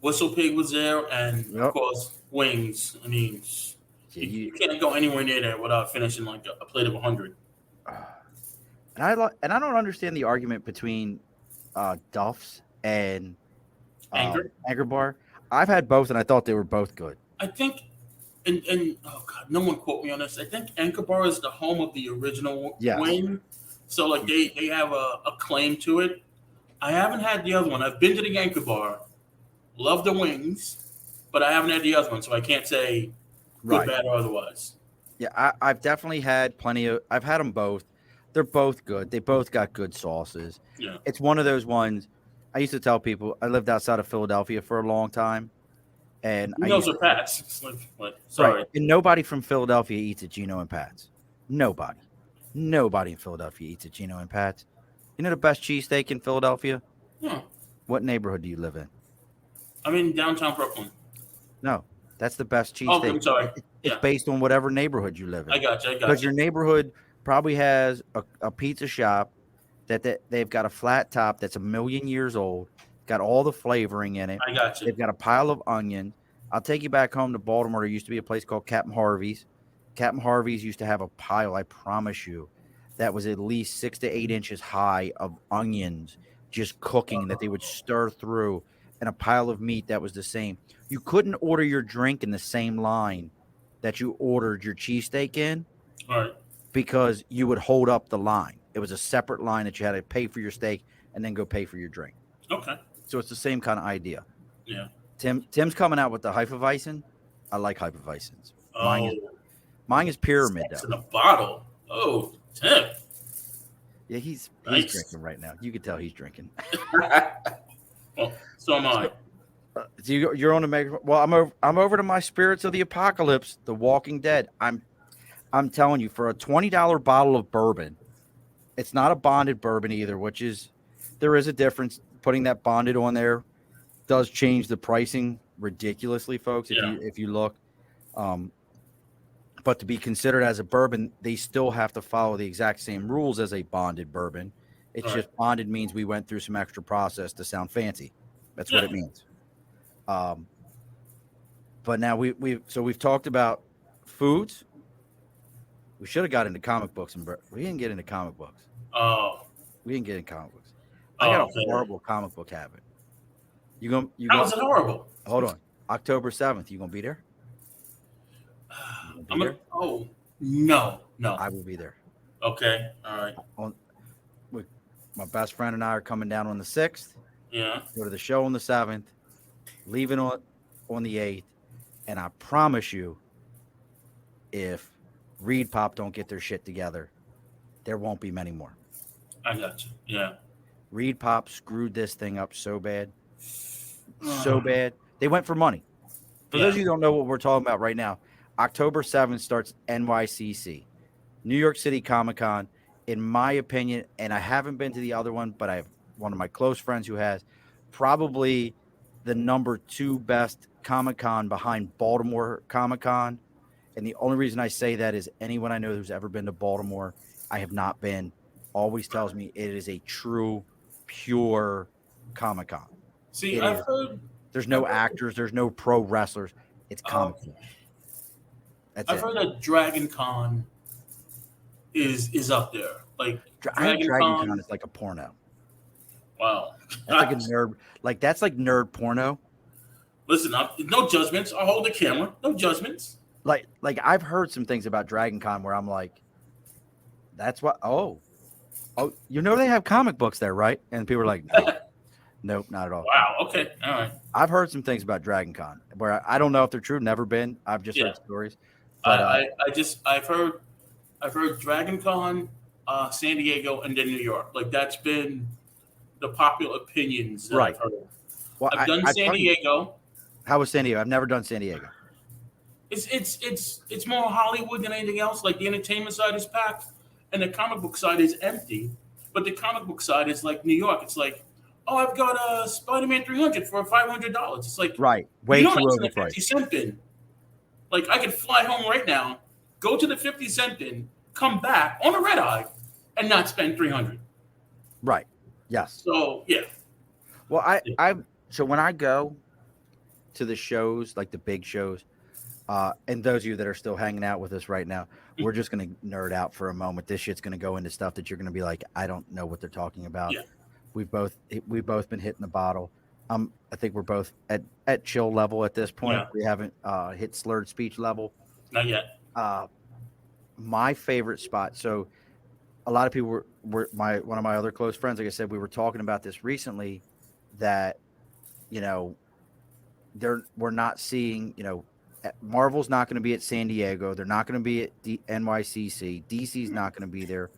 Whistle Pig was there and of course wings. I mean you can't go anywhere near there without finishing like a plate of 100. And I don't understand the argument between Duff's and Anchor Bar. I've had both and I thought they were both good. I think and oh god, no one quote me on this. I think Anchor Bar is the home of the original wing. So like they have a claim to it. I haven't had the other one. I've been to the Anchor Bar, love the wings, but I haven't had the other one, so I can't say good, bad, or otherwise. Yeah, I've definitely had I've had them both. They're both good. They both got good sauces. Yeah. It's one of those ones. I used to tell people I lived outside of Philadelphia for a long time. And Geno's or Pat's. Sorry. Right. And nobody from Philadelphia eats at Geno and Pat's. Nobody in Philadelphia eats at Geno and Pat's. You know the best cheesesteak in Philadelphia? Yeah. What neighborhood do you live in? I'm in downtown Brooklyn. No, that's the best cheesesteak. Oh, I'm sorry. It's based on whatever neighborhood you live in. I got you. Because your neighborhood probably has a pizza shop that they've got a flat top that's 1,000,000 years old, got all the flavoring in it. I got you. They've got a pile of onion. I'll take you back home to Baltimore. There used to be a place called Captain Harvey's. Captain Harvey's used to have a pile, I promise you, that was at least 6 to 8 inches high of onions just cooking that they would stir through, and a pile of meat that was the same. You couldn't order your drink in the same line that you ordered your cheesesteak in All right. because you would hold up the line. It was a separate line that you had to pay for your steak and then go pay for your drink. Okay. So it's the same kind of idea. Yeah. Tim's coming out with the Hefeweizen. I like Hefeweizens. Oh, Mine is pyramid sex though. in a bottle. Oh, Tim. Yeah, he's Nice. drinking right now. You can tell he's drinking. Well, so am I. So you're on the mega. Well, I'm over to my Spirits of the Apocalypse, The Walking Dead. I'm telling you, for a $20 bottle of bourbon, it's not a bonded bourbon either, which is there is a difference. Putting that bonded on there does change the pricing ridiculously, folks. Yeah. If you look, um, but to be considered as a bourbon, they still have to follow the exact same rules as a bonded bourbon. It's All right. just bonded means we went through some extra process to sound fancy. That's what Yeah. it means. But now we've talked about foods. We should have got into comic books, and we didn't get into comic books. Oh. We didn't get into comic books. I got a Okay. horrible comic book habit. You How is it horrible? hold on. October 7th, you gonna be there? I'm a, oh no. I will be there. Okay. All right. My best friend and I are coming down on the 6th. Yeah. Go to the show on the 7th, leaving on the 8th, and I promise you, if Reed Pop don't get their shit together, there won't be many more. I got you. Yeah. Reed Pop screwed this thing up so bad. So bad. They went for money. For those of you who don't know what we're talking about right now, October 7th starts NYCC, New York City Comic Con. In my opinion, and I haven't been to the other one, but I have one of my close friends who has, probably the number 2 best Comic Con behind Baltimore Comic Con. And the only reason I say that is anyone I know who's ever been to Baltimore, I have not been, always tells me it is a true, pure Comic Con. See, I've heard there's no actors, there's no pro wrestlers. It's comic. That's I've heard that Dragon Con is up there. Like Dragon Con is like a porno. Wow. That's like a nerd. Like that's like nerd porno. Listen, no judgments. I'll hold the camera. No judgments. Like I've heard some things about Dragon Con where I'm like, that's what. Oh, you know they have comic books there, right? And people are like, nope, not at all. Wow. Okay. All right. I've heard some things about Dragon Con where I don't know if they're true. Never been. I've just heard stories. But, I've heard Dragon Con, San Diego, and then New York. Like that's been the popular opinions that I've heard. Well, I've done San Diego. How was San Diego? I've never done San Diego. It's more Hollywood than anything else. Like the entertainment side is packed, and the comic book side is empty. But the comic book side is like New York. It's like, oh, I've got a Spider-Man 300 for $500. It's like right, way too overpriced. The 50-cent overpriced. bin. Like I could fly home right now, go to the 50-cent bin, come back on a red eye, and not spend $300. Right. Yes. So yeah. Well, so when I go to the shows, like the big shows, and those of you that are still hanging out with us right now, we're just going to nerd out for a moment. This shit's going to go into stuff that you're going to be like, I don't know what they're talking about. Yeah. We've both been hitting the bottle. I think we're both at chill level at this point. Yeah. We haven't hit slurred speech level. Not yet. My favorite spot. So a lot of people were one of my other close friends. Like I said, we were talking about this recently that, we're not seeing, Marvel's not going to be at San Diego. They're not going to be at NYCC. DC's not going to be there.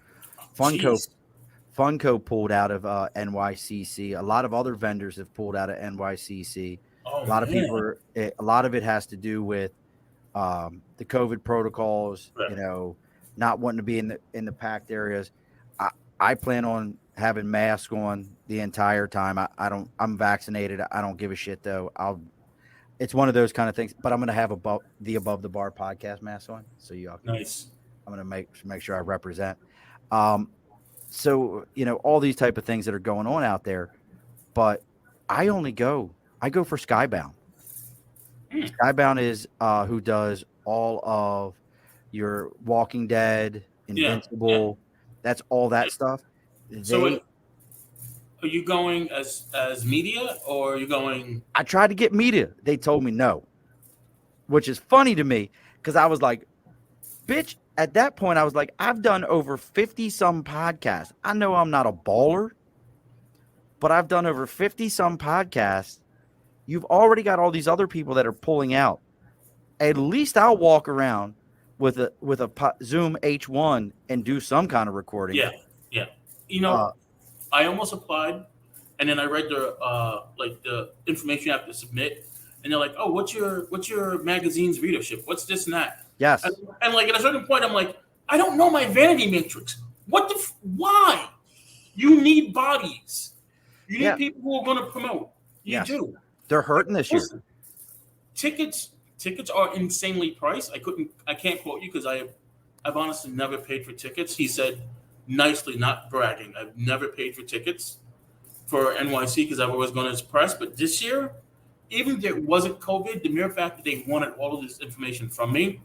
Funko pulled out of NYCC. A lot of other vendors have pulled out of NYCC. Oh, a lot of people a lot of it has to do with the COVID protocols, right. Not wanting to be in the packed areas. I plan on having masks on the entire time. I'm vaccinated. I don't give a shit though. It's one of those kind of things, but I'm going to have Above the Bar podcast mask on. So nice. I'm going to make sure I represent. So, all these type of things that are going on out there, but I go for Skybound. Skybound is who does all of your Walking Dead, Invincible. Yeah. That's all that stuff. Are you going as media or are you going? I tried to get media. They told me no, which is funny to me Because I was like, bitch, at that point, I was like, I've done over 50 some podcasts. I know I'm not a baller, but I've done over 50 some podcasts. You've already got all these other people that are pulling out. At least I'll walk around with a Zoom H1 and do some kind of recording. Yeah, yeah. You Uh, know, I almost applied, and then I read the like the information you have to submit, and they're like, "Oh, what's your magazine's readership? What's this and that?" And, yes, and like at a certain point, I'm like, I don't know my vanity matrix. What the? Why? You need bodies. You need yeah, people who are going to promote. You yes. do. They're Like, hurting this year. listen, tickets are insanely priced. I can't quote you because I've honestly never paid for tickets. He said nicely, not bragging. I've never paid for tickets for NYC because I've always gone as press. But this year, even if there wasn't COVID, the mere fact that they wanted all of this information from me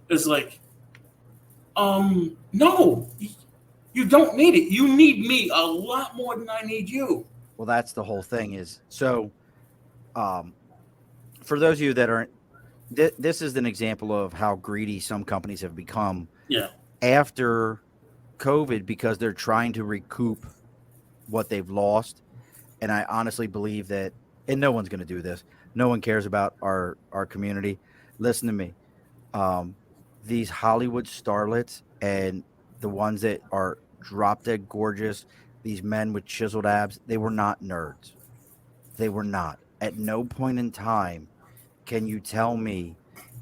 is like, no, you don't need it. You need me a lot more than I need you. Well, that's the whole thing is so for those of you that aren't this is an example of how greedy some companies have become Yeah. after COVID because they're trying to recoup what they've lost. And I honestly believe that, and no one's going to do this. No one cares about our community. Listen to me. Um, these Hollywood starlets and the ones that are drop dead gorgeous, these men with chiseled abs, they were not nerds. They were not. At no point in time can you tell me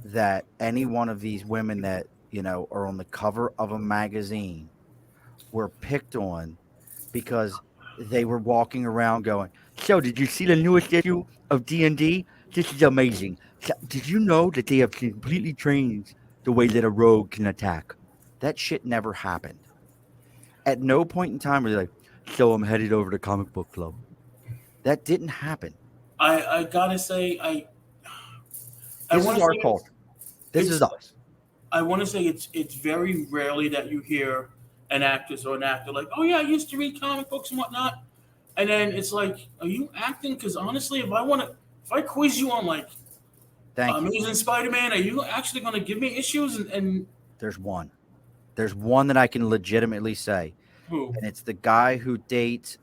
that any one of these women that, are on the cover of a magazine were picked on because they were walking around going, "So, did you see the newest issue of D&D? This is amazing. So, did you know that they have completely changed the way that a rogue can attack?" That shit never happened. At no point in time were they like, "So, I'm headed over to comic book club." That didn't happen. I gotta say I This want is to our say culture. This is it's us. I want to say it's very rarely that you hear an actress or an actor like, oh yeah, I used to read comic books and whatnot, and then it's like, are you acting? Because honestly, if I quiz you on like Thank you. Amazing Spider-Man, are you actually going to give me issues and There's one. There's one that I can legitimately say, who? and it's the guy who dates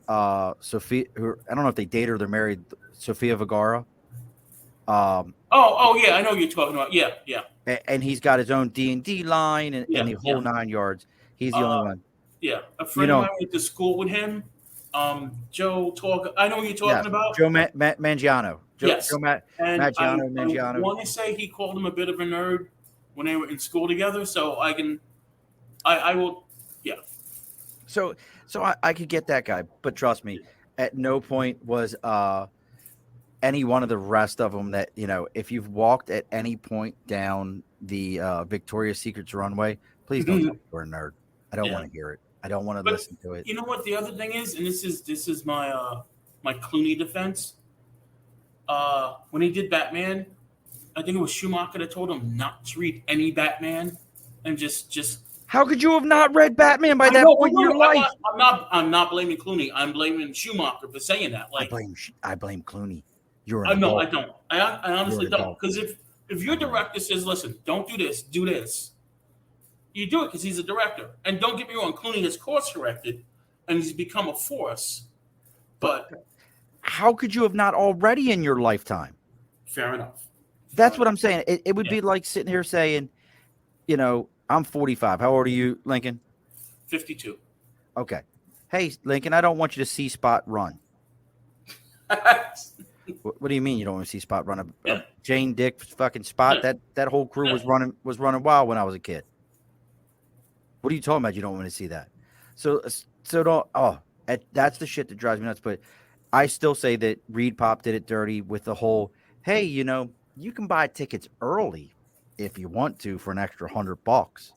Sophia. Who I don't know if they date or they're married. Sofia Vergara. Um, Oh yeah, I know what you're talking about. Yeah, yeah, and he's got his own D&D line and yeah, the yeah. whole nine yards. He's the only Uh, one. yeah. A You friend of know, mine went to school with him. Joe talk. I know what you're talking yes, about. Joe Mangiano. Joe Yes, and I Mangiano. want to say he called him a bit of a nerd when they were in school together. So I will, yeah. So I could get that guy, but trust me, at no point was any one of the rest of them that, if you've walked at any point down the Victoria's Secrets runway, please don't tell me you're a nerd. I don't want Yeah, to hear it. I don't want to but listen to it. you know what? The other thing is, and this is my my Clooney defense. When he did Batman, I think it was Schumacher that told him not to read any Batman, and just. How could you have not read Batman by I that know. point in No, your no, life? I'm not blaming Clooney. I'm blaming Schumacher for saying that. Like, I blame Clooney. You're an no, I adult. don't. I You're an honestly don't. adult. Because if your director says, "Listen, don't do this, do this," you do it because he's a director. And don't get me wrong, Clooney has course corrected, and he's become a force. But But how could you have not already in your lifetime? fair enough. Fair That's what enough. I'm saying. It would Yeah, be like sitting here saying, I'm 45. How old are you, Lincoln? 52. Okay. Hey, Lincoln, I don't want you to see Spot run. What do you mean you don't want to see Spot run? A Yeah, Jane Dick fucking Spot? yeah, That whole crew yeah. was running wild when I was a kid. What are you talking about? You don't want to see that. So don't. That's the shit that drives me nuts. But I still say that Reed Pop did it dirty with the whole. Hey, you can buy tickets early if you want to for an extra $100.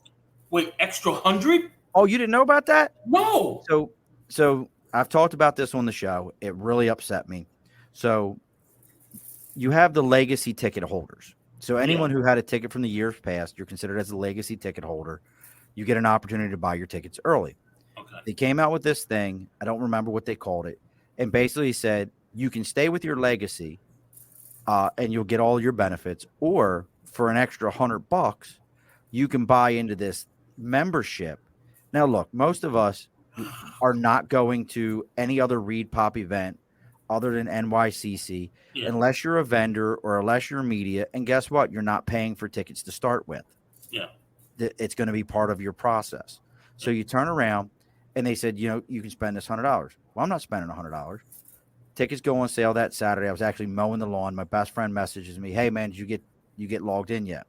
Wait, extra 100? Oh, you didn't know about that? No. So I've talked about this on the show. It really upset me. So you have the legacy ticket holders. So Yeah. anyone who had a ticket from the years past, you're considered as a legacy ticket holder. You get an opportunity to buy your tickets early. Okay. They came out with this thing. I don't remember what they called it. And basically said you can stay with your legacy and you'll get all your benefits. Or for an extra $100, you can buy into this membership. Now, look, most of us are not going to any other Reed Pop event other than NYCC Yeah. unless you're a vendor or unless you're media. And guess what? You're not paying for tickets to start with. Yeah. It's going to be part of your process. So Yeah. you turn around and they said, you can spend this $100. Well, I'm not spending $100. Tickets go on sale that Saturday. I was actually mowing the lawn. My best friend messages me, "Hey man, did you get logged in yet?"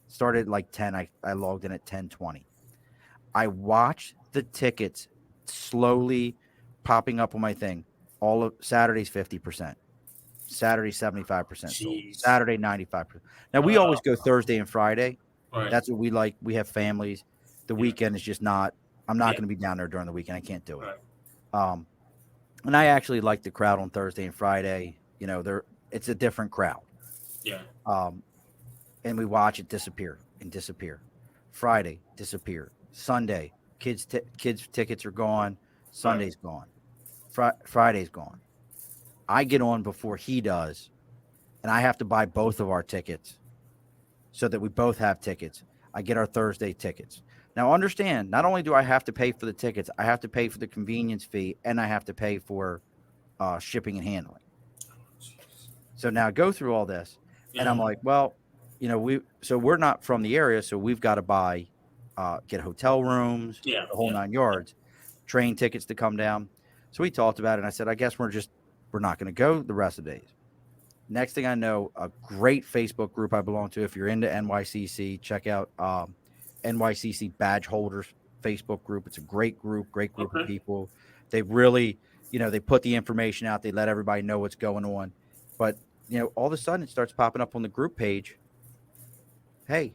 Started at like 10. I logged in at 10:20. I watched the tickets slowly popping up on my thing. All of Saturday's 50%. Saturday 75% sold. Jeez. Saturday 95%. Now we always go Thursday and Friday. Right. That's what we like. We have families. The Yeah. weekend is just not. I'm not Yeah. going to be down there during the weekend. I can't do it. Right. And I actually like the crowd on Thursday and Friday. It's a different crowd. Yeah. And we watch it disappear and disappear. Friday disappear. Sunday kids tickets are gone. Sunday's gone. Friday's gone. I get on before he does, and I have to buy both of our tickets so that we both have tickets. I get our Thursday tickets. Now, understand, not only do I have to pay for the tickets, I have to pay for the convenience fee, and I have to pay for shipping and handling. So now I go through all this, and I'm like, well, we're not from the area, so we've got to get hotel rooms, the whole 9 yards, train tickets to come down. So we talked about it, and I said, I guess we're not going to go the rest of the days. Next thing I know, a great Facebook group I belong to. If you're into NYCC, check out NYCC Badge Holders Facebook group. It's a great group of people. They really, they put the information out. They let everybody know what's going on. But, all of a sudden it starts popping up on the group page. Hey,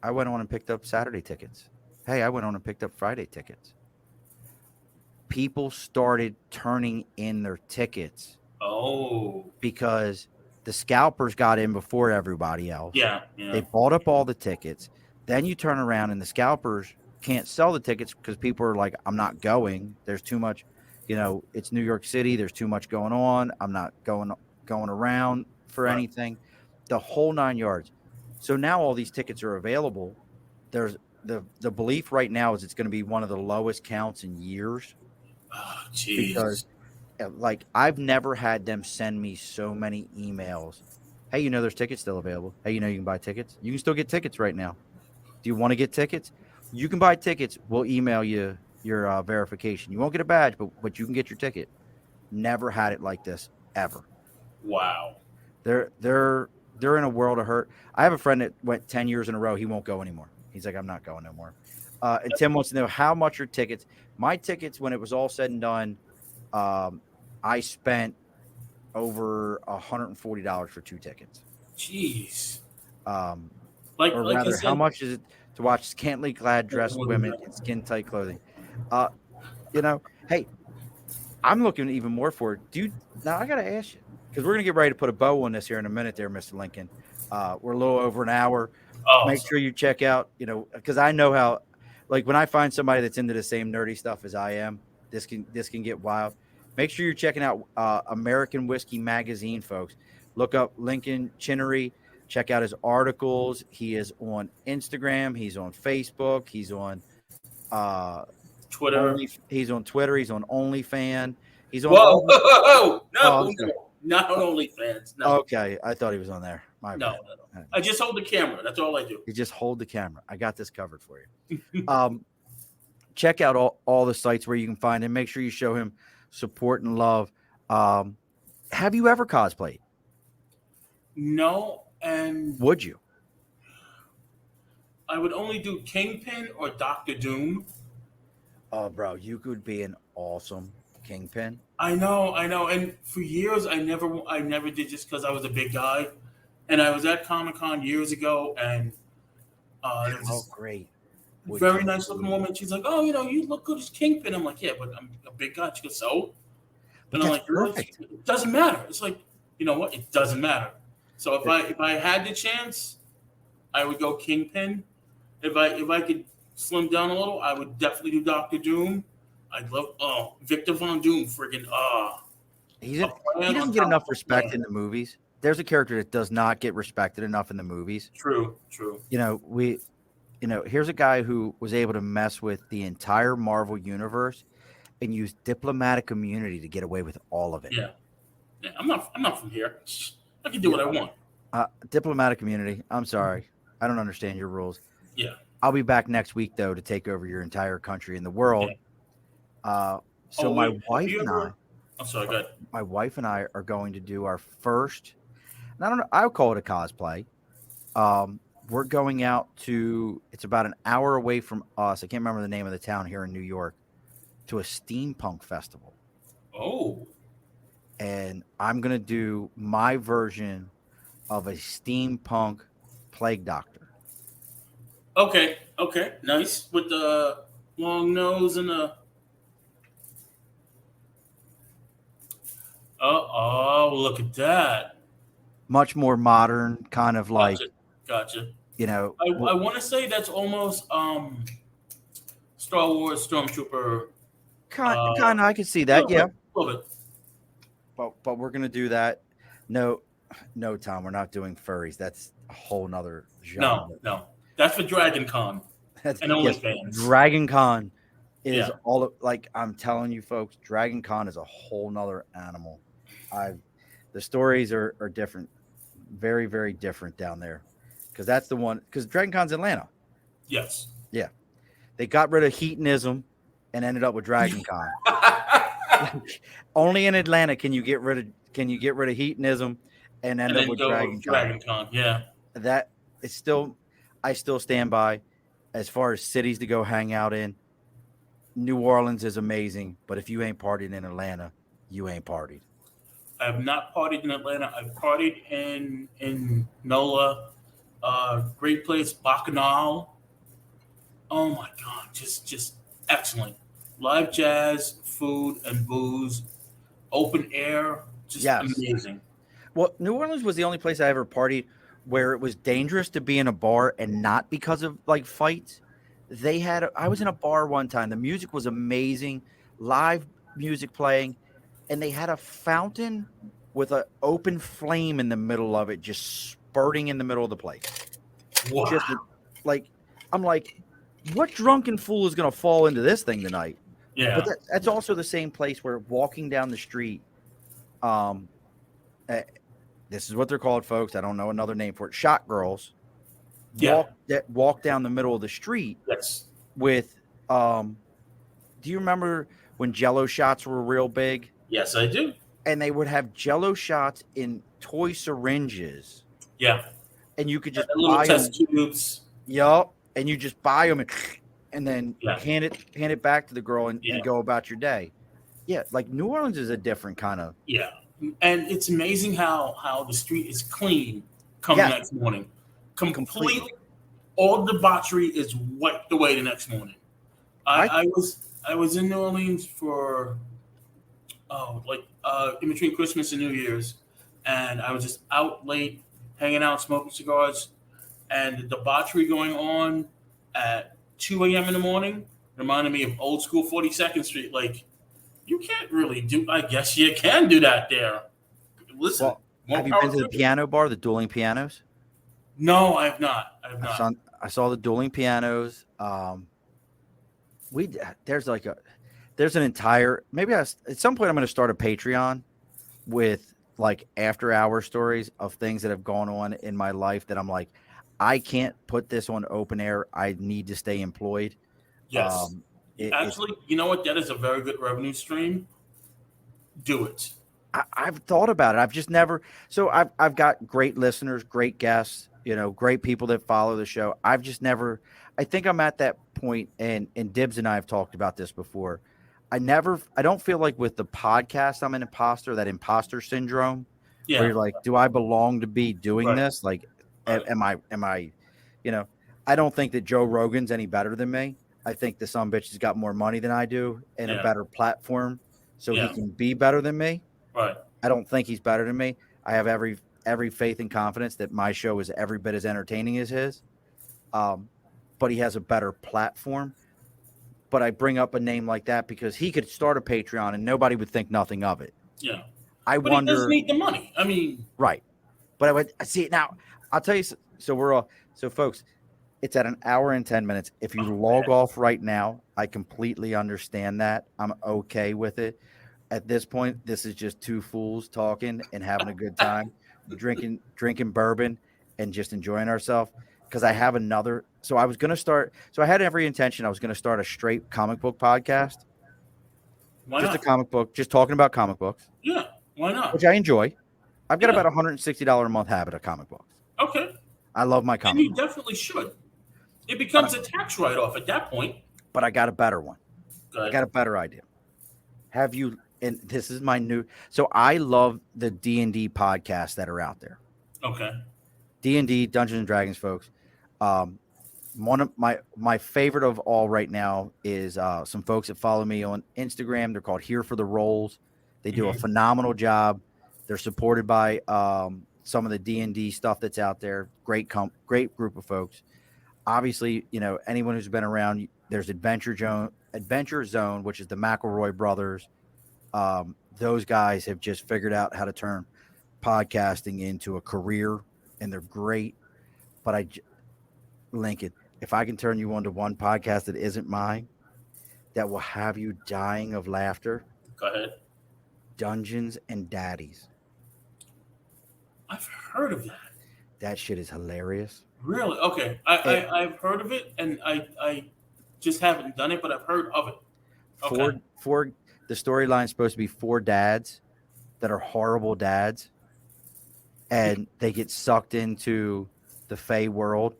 I went on and picked up Saturday tickets. Hey, I went on and picked up Friday tickets. People started turning in their tickets. Oh. Because the scalpers got in before everybody else. Yeah. They bought up all the tickets. Then you turn around and the scalpers can't sell the tickets because people are like, I'm not going. There's too much, it's New York City. There's too much going on. I'm not going around for anything. The whole 9 yards. So now all these tickets are available. There's the belief right now is it's going to be one of the lowest counts in years. Oh, jeez. Because I've never had them send me so many emails. Hey, there's tickets still available. Hey, you can buy tickets. You can still get tickets right now. Do you want to get tickets? You can buy tickets. We'll email you your verification. You won't get a badge, but you can get your ticket. Never had it like this ever. Wow. They're in a world of hurt. I have a friend that went 10 years in a row. He won't go anymore. He's like, I'm not going no more. And Tim wants to know how much are tickets. My tickets, when it was all said and done, I spent over $140 for 2 tickets. Jeez. Or rather, how much is it to watch scantily clad dressed women in skin tight clothing? Hey, I'm looking even more for it. Dude, now I got to ask you, because we're going to get ready to put a bow on this here in a minute there, Mr. Lincoln. We're a little over an hour. Make sure you check out, because I know how, when I find somebody that's into the same nerdy stuff as I am, this can get wild. Make sure you're checking out American Whiskey Magazine, folks. Look up Lincoln Chinnery. Check out his articles. He is on Instagram. He's on Facebook. He's on Twitter. He's on Twitter. He's on OnlyFans. He's on. Whoa! No, not on OnlyFans. No. Okay, I thought he was on there. No. I just hold the camera. That's all I do. You just hold the camera. I got this covered for you. Check out all the sites where you can find him. Make sure you show him support and love. Have you ever cosplayed? No, and would you? I would only do Kingpin or Doctor Doom. Oh, bro, you could be an awesome Kingpin. I know, and for years I never did, just because I was a big guy, and I was at Comic-Con years ago, and great. Very nice looking woman. She's like, oh, you look good as Kingpin. I'm like, yeah, but I'm a big guy. She goes, so? And I'm like, perfect. It doesn't matter. It's like, you know what? It doesn't matter. So if I had the chance, I would go Kingpin. If I could slim down a little, I would definitely do Doctor Doom. I'd love Victor Von Doom, friggin' he doesn't get enough respect in the movies. there's a character that does not get respected enough in the movies. True, true. You know, here's a guy who was able to mess with the entire Marvel universe and use diplomatic immunity to get away with all of it. Yeah, yeah. I'm not from here. I can do what I want. Diplomatic immunity. I'm sorry. I don't understand your rules. Yeah, I'll be back next week though to take over your entire country and the world. yeah. So Oh my wait, have wife you and ever? I, I'm sorry. Go ahead. my wife and I are going to do our first. And I don't know. I'll call it a cosplay. We're going out to. It's about an hour away from us. I can't remember the name of the town here in New York. To a steampunk festival, Oh, and I'm gonna do my version of a steampunk plague doctor. okay, okay. Nice with the long nose and the. Oh, look at that. Much more modern, kind of like Gotcha, gotcha. you know, I want to say that's almost Star Wars Stormtrooper. kind of. I can see A that, little yeah. bit, a little bit. But we're gonna do that. No, no, Tom, we're not doing furries. That's a whole nother genre. No, no. That's for Dragon Con That's and yes, OnlyFans. Dragon Con is Yeah. like I'm telling you, folks. Dragon Con is a whole nother animal. I, the stories are different, very very different down there, because that's the one. Because Dragon Con's Atlanta. Yes. Yeah, they got rid of hedonism and ended up with Dragon Con. Only in Atlanta can you get rid of hedonism and end And up then with go Dragon with Con. Dragon Con. Yeah. That is still, I still stand by. As far as cities to go hang out in, New Orleans is amazing, but if you ain't partied in Atlanta, you ain't partied. I have not partied in Atlanta. I've partied in NOLA, great place, Bacchanal. Oh my God, just excellent. Live jazz, food and booze, open air, just Yes. amazing. Well, New Orleans was the only place I ever partied where it was dangerous to be in a bar and not because of like fights. I was in a bar one time. The music was amazing, live music playing, and they had a fountain with an open flame in the middle of it, just spurting in the middle of the place. Wow. Just like, I'm like, what drunken fool is going to fall into this thing tonight? Yeah. But that's also the same place where walking down the street, this is what they're called, folks. I don't know another name for it. Shot girls Yeah. walk down the middle of the street Yes. with. Do you remember when Jello shots were real big? Yes, I do. And they would have Jello shots in toy syringes, Yeah. and you could just And little buy them. test tubes. Yup, and you just buy them and then Yeah. hand it back to the girl and Yeah. go about your day. Yeah, like New Orleans is a different kind of. Yeah. And it's amazing how the street is clean come Yeah. the next morning. Completely. All debauchery is wiped away the next morning. I was in New Orleans for in between Christmas and New Year's, and I was just out late, hanging out, smoking cigars, and the debauchery going on at 2 a.m. in the morning reminded me of old school 42nd Street. Like, you can't really do. I guess you can do that there. Listen, Well, more have you power been to the you. piano bar, the dueling pianos? No, I have not. I have not. I saw the dueling pianos. There's an entire, at some point I'm going to start a Patreon with like after hour stories of things that have gone on in my life that I'm like, I can't put this on open air. I need to stay employed. Yes. Actually, you know what? That is a very good revenue stream. Do it. I've thought about it. I've just never. So I've got great listeners, great guests, great people that follow the show. I've just never. I think I'm at that point, and Dibbs and I have talked about this before. I don't feel like with the podcast I'm an imposter. That imposter syndrome, Yeah. where you're like, do I belong to be doing Right. this? Like, Right. am I? I don't think that Joe Rogan's any better than me. I think the sumbitch has got more money than I do and Yeah. a better platform, so Yeah. he can be better than me. Right. I don't think he's better than me. I have every faith and confidence that my show is every bit as entertaining as his. But he has a better platform. But I bring up a name like that because he could start a Patreon and nobody would think nothing of it. Yeah. I But wonder. he doesn't need the money. I mean, Right. But I would see now. I'll tell you. So we're all so folks. It's at an hour and 10 minutes. If you Oh, log man. off right now, I completely understand that. I'm okay with it. At this point, this is just two fools talking and having a good time, drinking bourbon and just enjoying ourselves. Because I have another. So I was gonna start. So I had every intention. I was gonna start a straight comic book podcast, Why just a not? comic book, just talking about comic books, Yeah, why which not? I enjoy. I've got Yeah, about $160 a month habit of comic books. okay. I love my And comic you books, definitely should. It but becomes a tax write off at that point. I got a better one. I Good. got a better idea. Have you? And this is my new. So I love the D&D podcasts that are out there. Okay. D&D, Dungeons and Dragons, folks. Um, one of my favorite of all right now is some folks that follow me on Instagram. They're called Here for the Rolls. They do a Hmm. phenomenal job. They're supported by some of the D&D stuff that's out there. Great group of folks. Obviously, anyone who's been around, there's Adventure Zone, which is the McElroy brothers. Those guys have just figured out how to turn podcasting into a career, and they're great. But Lincoln, if I can turn you on to one podcast that isn't mine, that will have you dying of laughter, Go ahead. Dungeons and Daddies. I've heard of that. That shit is hilarious. Really? Okay. I, It, I've heard of it, and I just haven't done it, but I've heard of it. Okay. four the storyline is supposed to be four dads that are horrible dads, and they get sucked into the Fey world,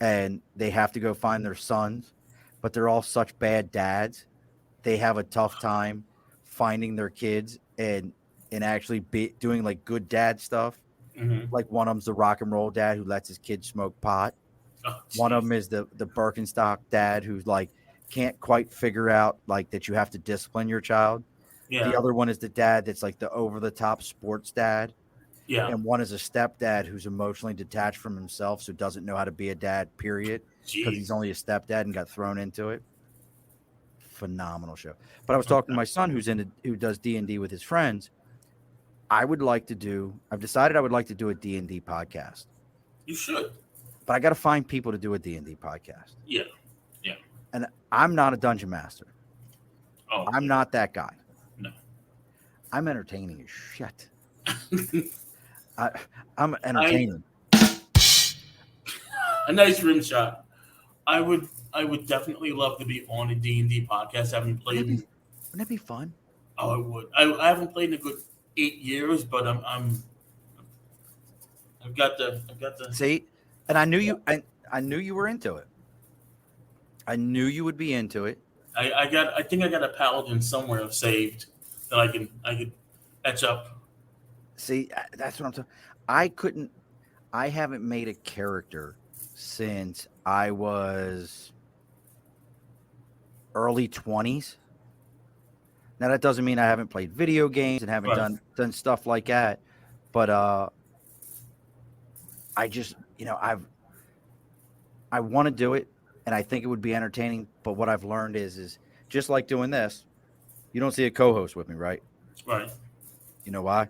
and they have to go find their sons, but they're all such bad dads. They have a tough time finding their kids and actually doing like good dad stuff. Hmm. Like one of them's the rock and roll dad who lets his kids smoke pot. Oh, One of jeez. them is the Birkenstock dad who's like can't quite figure out like that you have to discipline your child. The Yeah. other one is the dad that's like the over the top sports dad. Yeah. And one is a stepdad who's emotionally detached from himself, so doesn't know how to be a dad, period, because he's Jeez. only a stepdad and got thrown into it. Phenomenal show. But I was talking to Okay. my son who does D&D with his friends. I've decided I would like to do a D&D podcast. You should. But I got to find people to do a D&D podcast. Yeah. Yeah. And I'm not a dungeon master. Oh, I'm not that guy. no. I'm entertaining as shit. I'm I entertaining. a nice rim shot. I would definitely love to be on a D&D podcast. I haven't played. Wouldn't that be fun? Oh, I would. I haven't played in a good 8 years, but I've got the. See, and I knew you were into it. I knew you would be into it. I think I got a paladin somewhere saved that I could etch up. See, that's what I'm talking. I haven't made a character since I was early 20s. Now that doesn't mean I haven't played video games and haven't Right. done stuff like that, but I just, I want to do it and I think it would be entertaining, but what I've learned is just like doing this, you don't see a co-host with me, right? Right. You know why?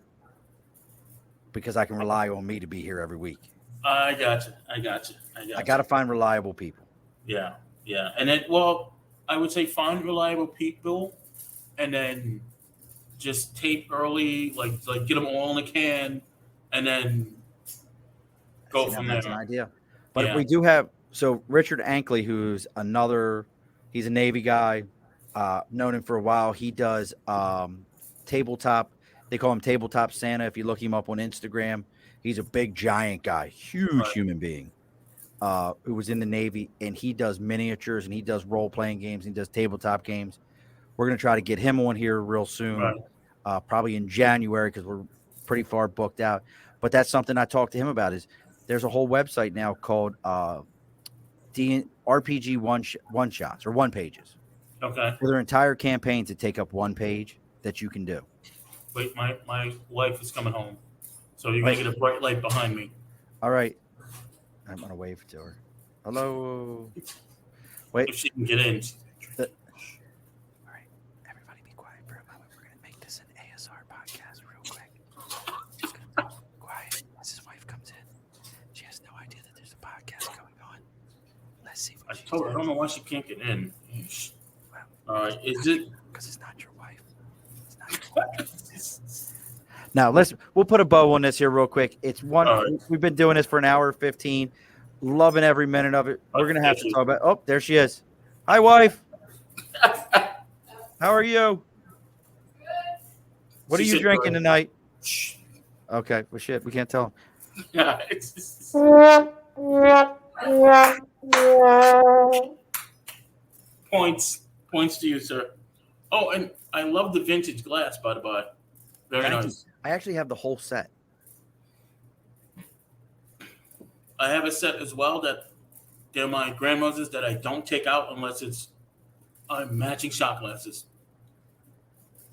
Because I can rely on me to be here every week. I got you. I got you. I got to find reliable people. Yeah. Yeah. And then, well, I would say find reliable people, and then just tape early, like get them all in a can, and then go See, now from that's an there. idea. But if Yeah. we do have, so Richard Ankley, he's a Navy guy, known him for a while. He does tabletop. They call him Tabletop Santa. If you look him up on Instagram, he's a big giant guy, huge Right. human being, who was in the Navy, and he does miniatures and he does role playing games. And he does tabletop games. We're gonna try to get him on here real soon, Right. probably in January because we're pretty far booked out. But that's something I talked to him about. Is there's a whole website now called RPG one shots or one pages. Okay. For their entire campaigns to take up one page that you can do. Wait, my wife is coming home, so you're Right. gonna get a bright light behind me. All right. I'm going to wave to her. Hello. Wait. If she can get in. All right. Everybody be quiet for a moment. We're going to make this an ASR podcast real quick. Just gonna be quiet. This is my Let's see. I told her, I don't know why she can't get in. All right, is it? Because it's not your wife. It's not your wife. Now we'll put a bow on this here real quick. It's one. Right. We've been doing this for an hour 15. Loving every minute of it. We're gonna have to talk about. Oh, there she is. Hi, wife. How are you? What are you drinking tonight? Shh. Okay. Well, shit. We can't tell him. Yeah. Points to you, sir. Oh, and I love the vintage glass, by the by. Very nice. I actually have the whole set. I have a set as well that they're my grandmother's that I don't take out unless it's matching shot glasses.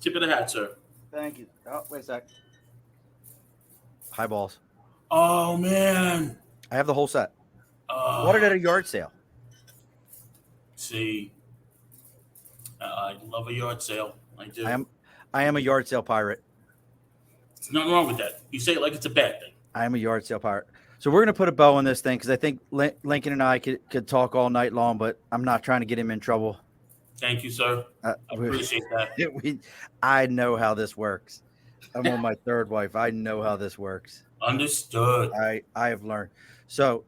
Tip of the hat, sir. Thank you. Oh, wait a sec. Highballs. Oh, man. I have the whole set. Bought it at a yard sale. See, I love a yard sale. I do. I am a yard sale pirate. There's nothing wrong with that. You say it like it's a bad thing. I am a yard sale pirate. So we're going to put a bow on this thing because I think Lincoln and I could talk all night long, but I'm not trying to get him in trouble. Thank you, sir. I appreciate that. I know how this works. I'm on my third wife. I know how this works. Understood. I have learned. So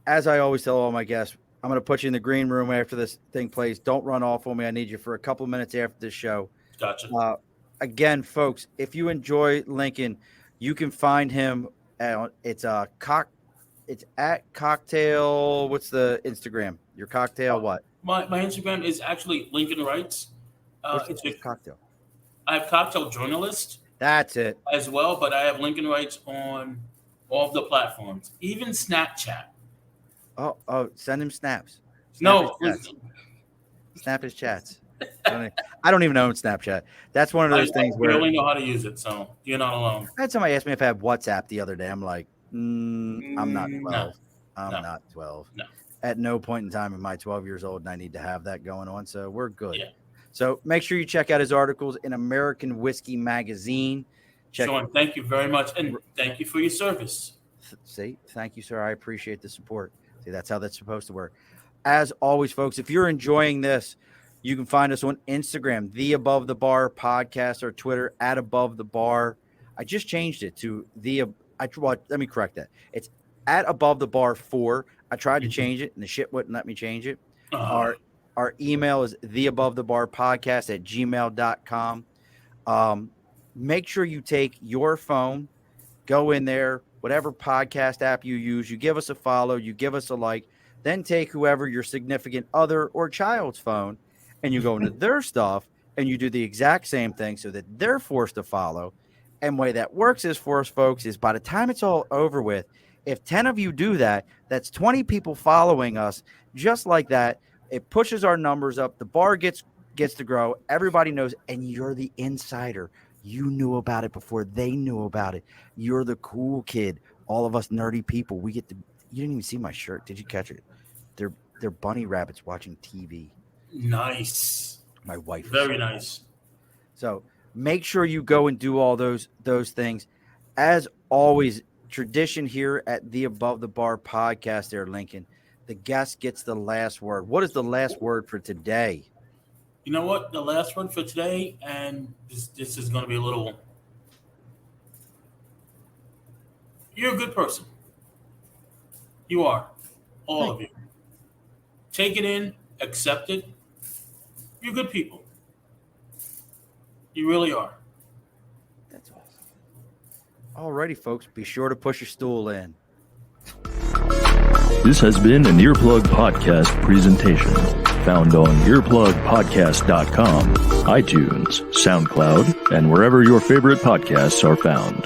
as I always tell all my guests, I'm going to put you in the green room after this thing plays. Don't run off on me. I need you for a couple of minutes after this show. Gotcha. Again, folks, if you enjoy Lincoln, you can find him it's at cocktail. What's the Instagram? Your cocktail what? My Instagram is actually Lincoln Writes. It's cocktail. I have Cocktail Journalist. That's it. As well, but I have Lincoln Writes on all of the platforms, even Snapchat. Oh, send him snaps. Snap his chats. I don't even own Snapchat. That's one of those things where I barely know how to use it, so you're not alone. I had somebody ask me if I had WhatsApp the other day. I'm like, I'm not 12. No. I'm not 12. No. At no point in time am I 12 years old and I need to have that going on. So we're good. Yeah. So make sure you check out his articles in American Whiskey Magazine. Sean, thank you very much. And thank you for your service. See, thank you, sir. I appreciate the support. See, that's how that's supposed to work. As always, folks, if you're enjoying this, you can find us on Instagram, The Above the Bar Podcast, or Twitter at Above the Bar. I just changed it to let me correct that. It's at Above the Bar 4. I tried to change it, and the shit wouldn't let me change it. Our email is theabovethebarpodcast@gmail.com. Make sure you take your phone, go in there, whatever podcast app you use, you give us a follow, you give us a like, then take whoever your significant other or child's phone, and you go into their stuff, and you do the exact same thing so that they're forced to follow. And the way that works is for us, folks, is by the time it's all over with, if 10 of you do that, that's 20 people following us just like that. It pushes our numbers up. The bar gets to grow. Everybody knows, and you're the insider. You knew about it before they knew about it. You're the cool kid. All of us nerdy people, we get to. You didn't even see my shirt. Did you catch it? They're bunny rabbits watching TV. Nice. My wife. Very nice. So make sure you go and do all those things. As always, tradition here at the Above the Bar Podcast there, Lincoln. The guest gets the last word. What is the last word for today? You know what? The last word for today, and this is going to be a little. You're a good person. You are. All of you. Take it in. Accept it. You're good people. You really are. That's awesome. Alrighty, folks. Be sure to push your stool in. This has been an Earplug Podcast presentation. Found on earplugpodcast.com, iTunes, SoundCloud, and wherever your favorite podcasts are found.